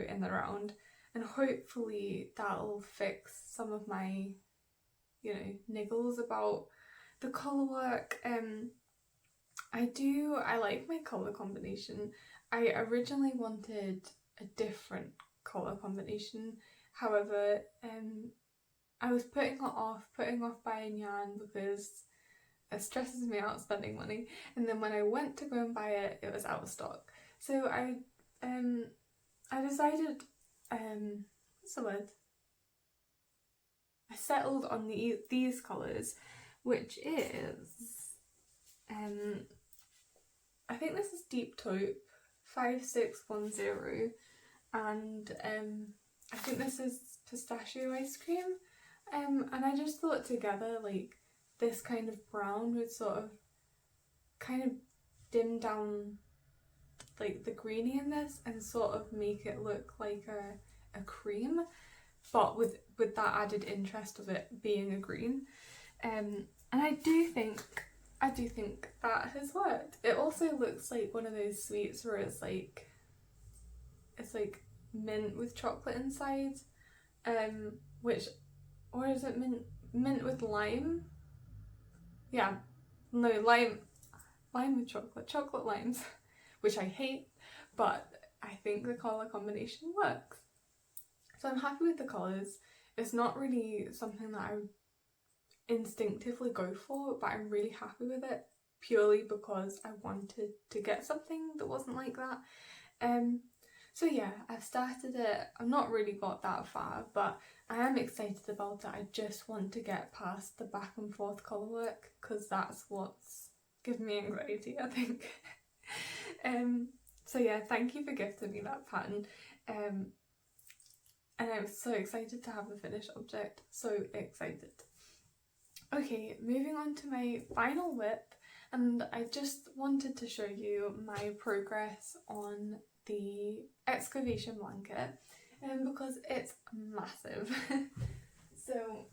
in the round, and hopefully that'll fix some of my, you know, niggles about the colour work. I like my colour combination. I originally wanted a different colour combination, however I was putting off buying yarn because it stresses me out spending money, and then when I went to go and buy it, it was out of stock. So I decided, what's the word? I settled on these colours, which is, I think this is Deep Taupe 5610, and I think this is Pistachio Ice Cream, and I just thought together like this kind of brown would sort of kind of dim down like the greeny in this and sort of make it look like a cream, but with that added interest of it being a green. And I do think that has worked. It also looks like one of those sweets where it's like mint with chocolate inside, or is it mint with lime? Yeah, no, lime with chocolate limes, which I hate, but I think the colour combination works. So I'm happy with the colours. It's not really something that I would instinctively go for, but I'm really happy with it purely because I wanted to get something that wasn't like that. So yeah, I've started it. I've not really got that far, but I am excited about it. I just want to get past the back and forth colour work because that's what's giving me anxiety, I think. So yeah, thank you for gifting me that pattern. And I'm so excited to have the finished object. So excited. Okay, moving on to my final whip, and I just wanted to show you my progress on the Excavation blanket, because it's massive. So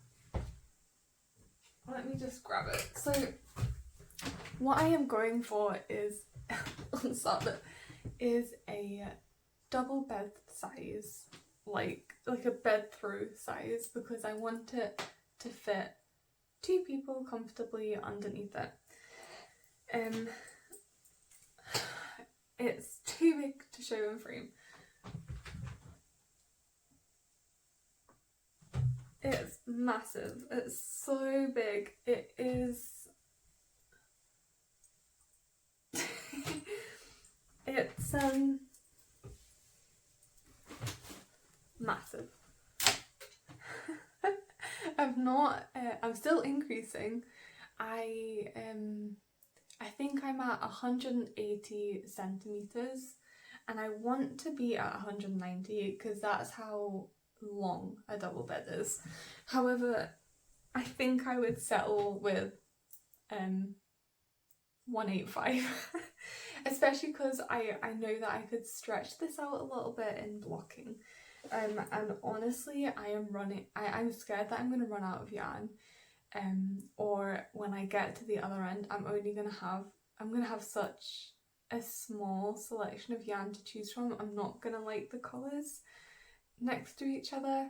let me just grab it. So what I am going for is is a double bed size, like a bed through size, because I want it to fit 2 people comfortably underneath it. It's too big to show in frame. It's massive. It's so big. It is massive. I'm still increasing. I think I'm at 180 centimeters and I want to be at 190 because that's how long a double bed is. However, I think I would settle with 185 especially because I know that I could stretch this out a little bit in blocking. And honestly, I'm scared that I'm going to run out of yarn, or when I get to the other end, I'm going to have such a small selection of yarn to choose from. I'm not going to like the colours next to each other,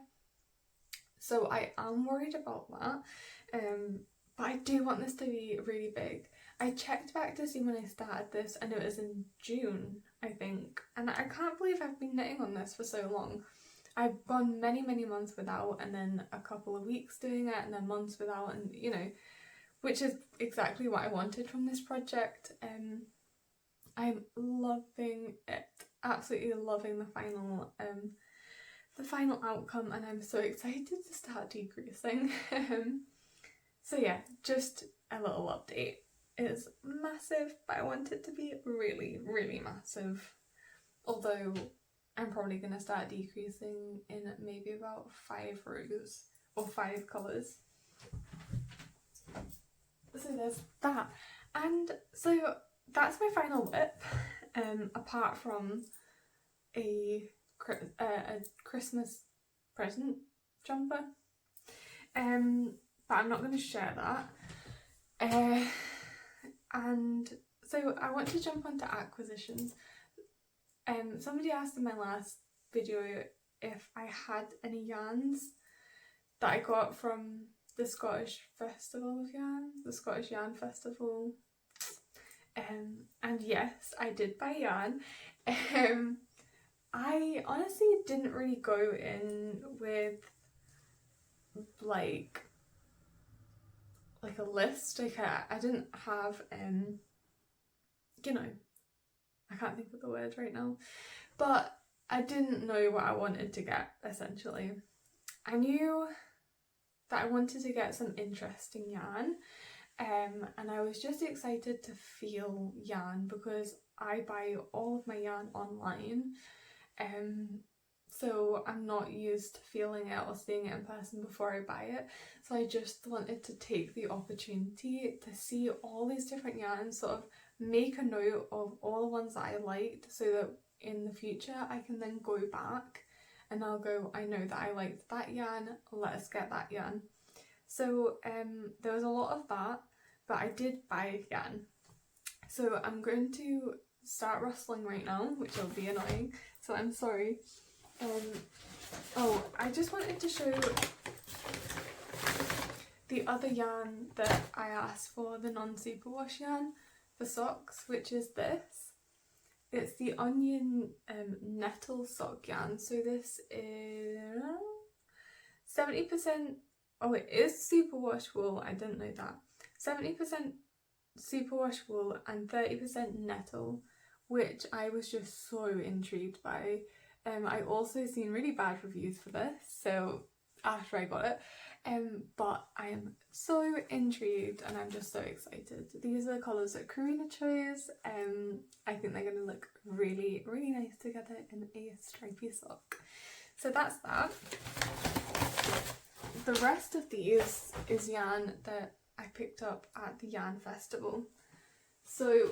so I am worried about that. But I do want this to be really big. I checked back to see when I started this and it was in June, I think, and I can't believe I've been knitting on this for so long. I've gone many months without, and then a couple of weeks doing it, and then months without, and you know, which is exactly what I wanted from this project. I'm loving it, absolutely loving the final outcome, and I'm so excited to start decreasing. So yeah, just a little update. It's massive, but I want it to be really massive, although I'm probably going to start decreasing in maybe about 5 rows or 5 colours. So there's that. And so that's my final whip, apart from a Christmas present jumper. But I'm not going to share that. And so I want to jump onto acquisitions. Somebody asked in my last video if I had any yarns that I got from the Scottish Festival of Yarn, the Scottish Yarn Festival. And yes, I did buy yarn. I honestly didn't really go in with like a list. Like I didn't have you know, I can't think of the word right now, but I didn't know what I wanted to get, essentially. I knew that I wanted to get some interesting yarn, and I was just excited to feel yarn because I buy all of my yarn online, so I'm not used to feeling it or seeing it in person before I buy it. So I just wanted to take the opportunity to see all these different yarns, sort of make a note of all the ones that I liked, so that in the future I can then go back and I'll go, I know that I liked that yarn, let us get that yarn. So there was a lot of that, but I did buy yarn. So I'm going to start rustling right now, which will be annoying, so I'm sorry. Oh, I just wanted to show the other yarn that I asked for, the non-superwash yarn for socks, which is this. It's the onion nettle sock yarn. So this is 70%, oh it is superwash wool, I didn't know that. 70% superwash wool and 30% nettle, which I was just so intrigued by. I also seen really bad reviews for this, so after I got it, but I am so intrigued and I'm just so excited. These are the colours that Karina chose. I think they're going to look really nice together in a stripy sock. So that's that. The rest of these is yarn that I picked up at the yarn festival. So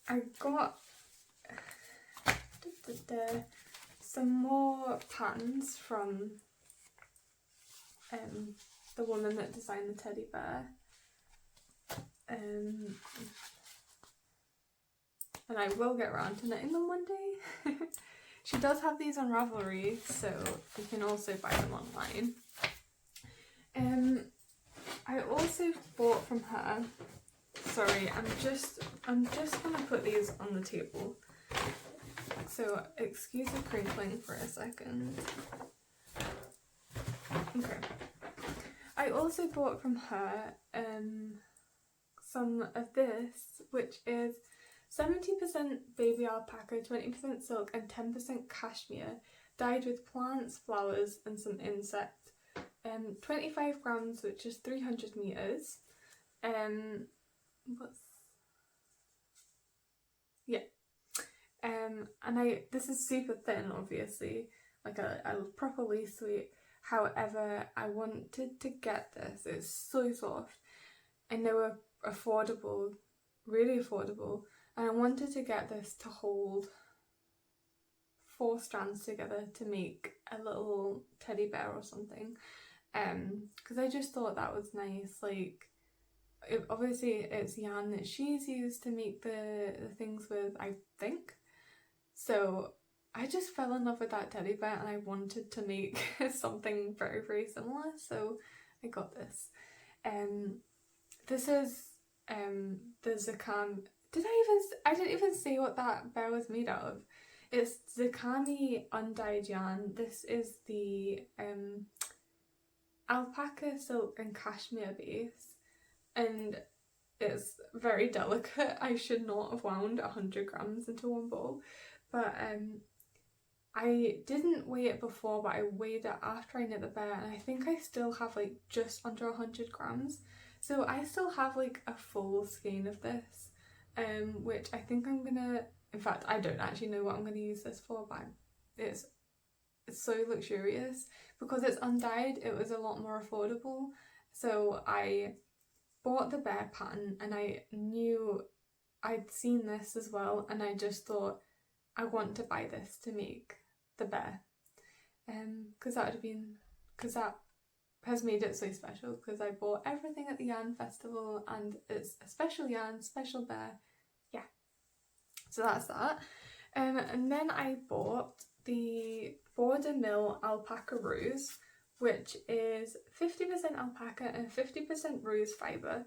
I got some more patterns from the woman that designed the teddy bear, and I will get around to knitting them one day. She does have these on Ravelry, so you can also buy them online. I also bought from her, sorry, I'm just gonna put these on the table, so excuse the crinkling for a second. Okay. I also bought from her some of this, which is 70% baby alpaca, 20% silk and 10% cashmere, dyed with plants, flowers and some insect. 25 grams, which is 300 meters. What's yeah. And this is super thin, obviously, like a proper lace weight. However, I wanted to get this. It's so soft, and they were affordable, really affordable. And I wanted to get this to hold 4 strands together to make a little teddy bear or something. Because I just thought that was nice. Like, obviously it's yarn that she's used to make the things with, I think. So I just fell in love with that teddy bear and I wanted to make something very, very similar. So I got this. This is the Zakam. I didn't even say what that bear was made out of. It's Zakami undyed yarn. This is the alpaca, silk and cashmere base, and it's very delicate. I should not have wound 100 grams into one ball, but I didn't weigh it before, but I weighed it after I knit the bear, and I think I still have like just under 100 grams. So I still have like a full skein of this, which I think I'm gonna, in fact I don't actually know what I'm gonna use this for, but it's so luxurious. Because it's undyed, it was a lot more affordable. So I bought the bear pattern and I knew I'd seen this as well, and I just thought I want to buy this to make the bear, because that has made it so special, because I bought everything at the yarn festival and it's a special yarn, special bear. Yeah, so that's that. And then I bought the Border Mill Alpaca Rose, which is 50% alpaca and 50% rose fibre.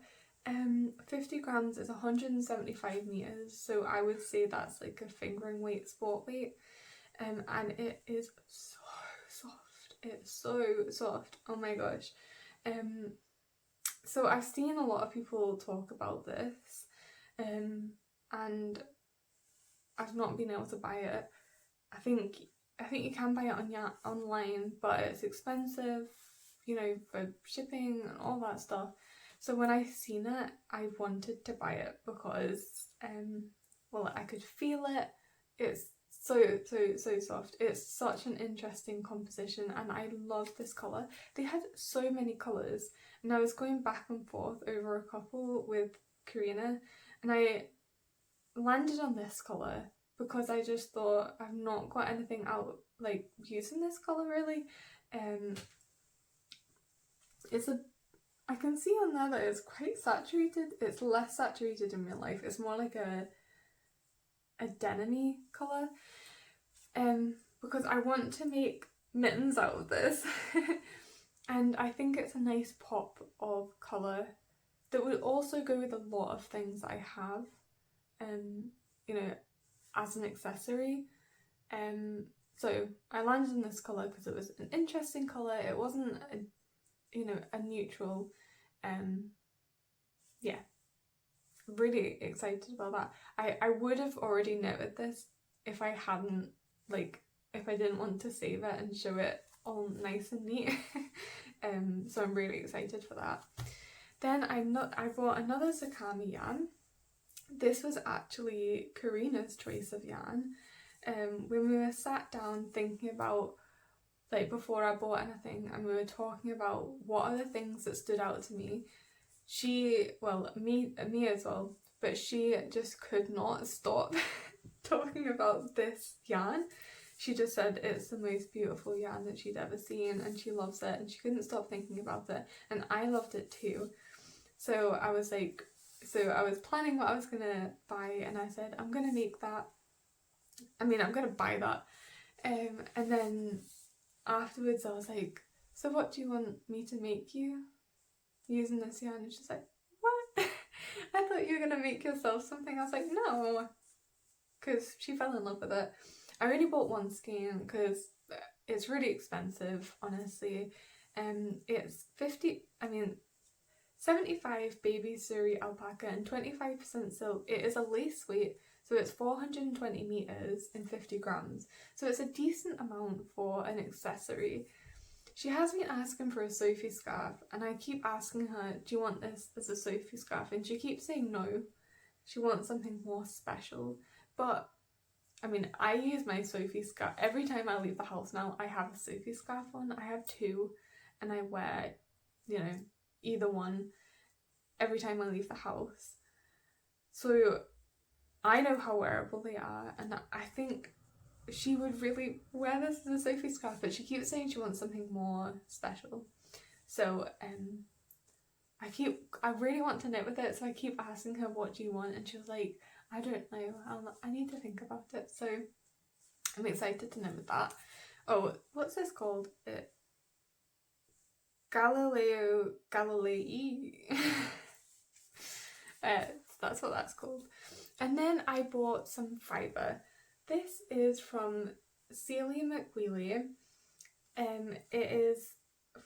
50 grams is 175 meters, so I would say that's like a fingering weight, sport weight. And it is so soft. It's so soft. Oh my gosh. So I've seen a lot of people talk about this, and I've not been able to buy it. I think you can buy it online, but it's expensive, you know, for shipping and all that stuff. So when I seen it, I wanted to buy it because, well, I could feel it. It's so soft. It's such an interesting composition and I love this colour. They had so many colours and I was going back and forth over a couple with Karina, and I landed on this colour because I just thought I've not got anything out like using this colour really. I can see on there that it's quite saturated. It's less saturated in real life. It's more like a denim-y colour. Because I want to make mittens out of this. And I think it's a nice pop of colour that would also go with a lot of things I have, you know, as an accessory. So I landed on this colour because it was an interesting colour. It wasn't a neutral. Yeah, really excited about that. I would have already noted this if I hadn't, like, if I didn't want to save it and show it all nice and neat. So I'm really excited for that. Then I bought another Zakami yarn. This was actually Karina's choice of yarn. When we were sat down thinking about, like, before I bought anything, and we were talking about what are the things that stood out to me, me as well, but she just could not stop talking about this yarn. She just said it's the most beautiful yarn that she'd ever seen and she loves it and she couldn't stop thinking about it, and I loved it too. So I was planning what I was gonna buy, and I said I'm gonna make that. I'm gonna buy that. And then afterwards I was like, so what do you want me to make you using this yarn? And she's like, what? I thought you were gonna make yourself something. I was like, no, because she fell in love with it. I only bought one skein because it's really expensive, honestly. It's 50, 75 baby Suri alpaca and 25% silk. It is a lace weight, so it's 420 meters and 50 grams. So it's a decent amount for an accessory. She has been asking for a Sophie scarf, and I keep asking her, do you want this as a Sophie scarf? And she keeps saying no. She wants something more special. But I mean, I use my Sophie scarf every time I leave the house now. I have a Sophie scarf on. I have two, and I wear, you know, either one every time I leave the house. So I know how wearable they are, and I think she would really wear this as a Sophie scarf, but she keeps saying she wants something more special. So I really want to knit with it, so I keep asking her, what do you want? And she was like, I don't know, I need to think about it. So I'm excited to knit with that. Oh, what's this called? Galilei. That's what that's called. And then I bought some fibre. This is from Celia McWheely. It is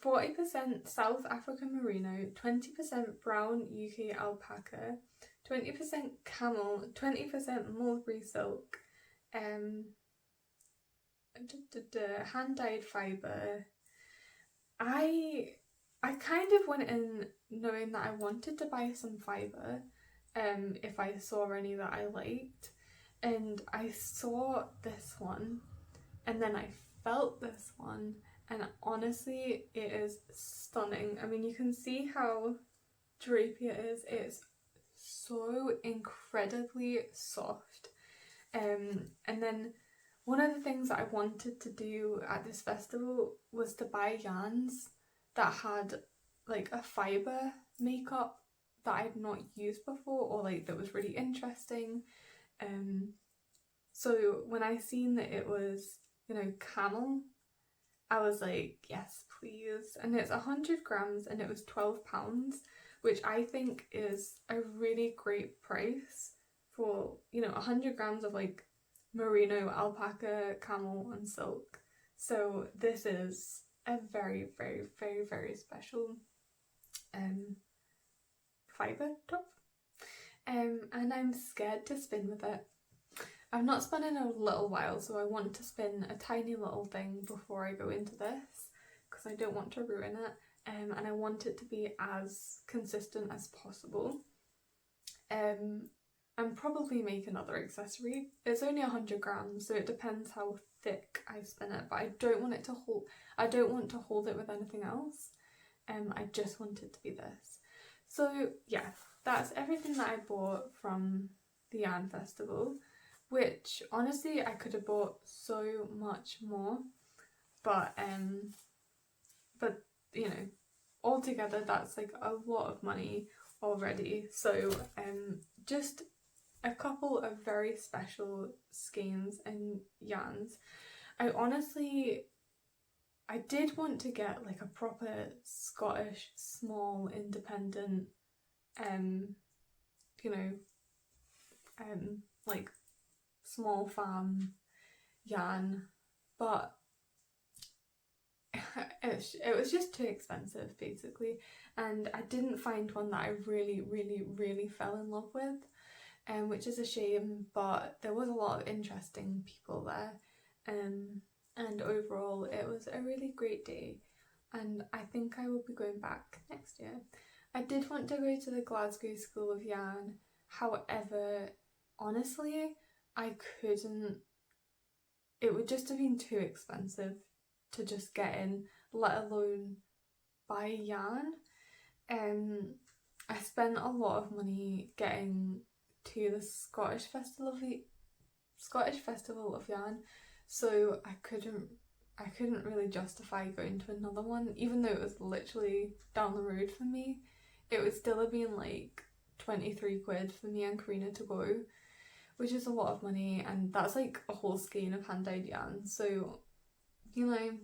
40% South African merino, 20% brown UK alpaca, 20% camel, 20% mulberry silk, hand-dyed fibre. I kind of went in knowing that I wanted to buy some fibre if I saw any that I liked, and I saw this one and then I felt this one, and honestly it is stunning. I mean, you can see how drapey it is. It's so incredibly soft. And then one of the things that I wanted to do at this festival was to buy yarns that had like a fibre makeup that I'd not used before, or like that was really interesting. So when I seen that it was, you know, camel, I was like, yes, please. And it's 100 grams and it was £12, which I think is a really great price for, you know, 100 grams of like merino, alpaca, camel and silk. So this is a very, very, very, very special fibre top. And I'm scared to spin with it. I've not spun in a little while, so I want to spin a tiny little thing before I go into this, because I don't want to ruin it, and I want it to be as consistent as possible. And probably make another accessory. It's only 100 grams, so it depends how thick I spin it, but I don't want to hold it with anything else. I just want it to be this. So yeah, that's everything that I bought from the yarn festival, which honestly I could have bought so much more, but you know, altogether that's like a lot of money already. So just a couple of very special skeins and yarns. I did want to get like a proper Scottish small independent you know, like small farm yarn, but it was just too expensive basically, and I didn't find one that I really, really, really fell in love with, which is a shame, but there was a lot of interesting people there, and overall it was a really great day, and I think I will be going back next year. I did want to go to the Glasgow School of Yarn, however, honestly, I couldn't. It would just have been too expensive to just get in, let alone buy yarn. I spent a lot of money getting to the Scottish Festival of Yarn, so I couldn't really justify going to another one, even though it was literally down the road from me. It would still have been like 23 quid for me and Karina to go, which is a lot of money, and that's like a whole skein of hand-dyed yarn. So, you know,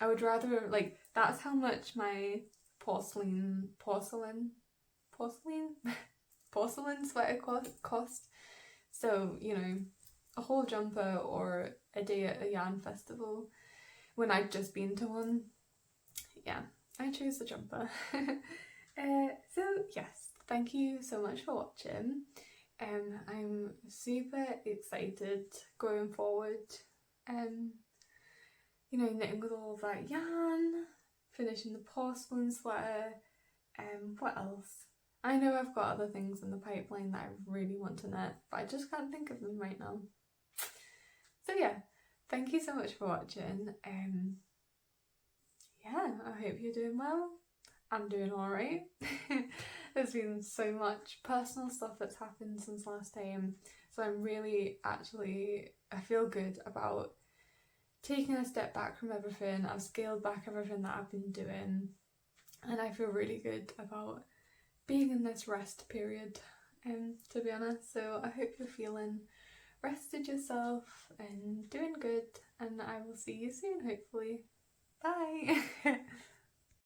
I would rather, like, that's how much my porcelain sweater cost. So, you know, a whole jumper or a day at a yarn festival when I'd just been to one, yeah, I chose the jumper. So yes, thank you so much for watching. I'm super excited going forward. You know, knitting with all of that yarn, finishing the porcelain sweater. What else? I know I've got other things in the pipeline that I really want to knit, but I just can't think of them right now. So yeah, thank you so much for watching. Yeah, I hope you're doing well. I'm doing alright. There's been so much personal stuff that's happened since last time, so I'm really I feel good about taking a step back from everything. I've scaled back everything that I've been doing, and I feel really good about being in this rest period, to be honest. So I hope you're feeling rested yourself and doing good, and I will see you soon, hopefully. Bye!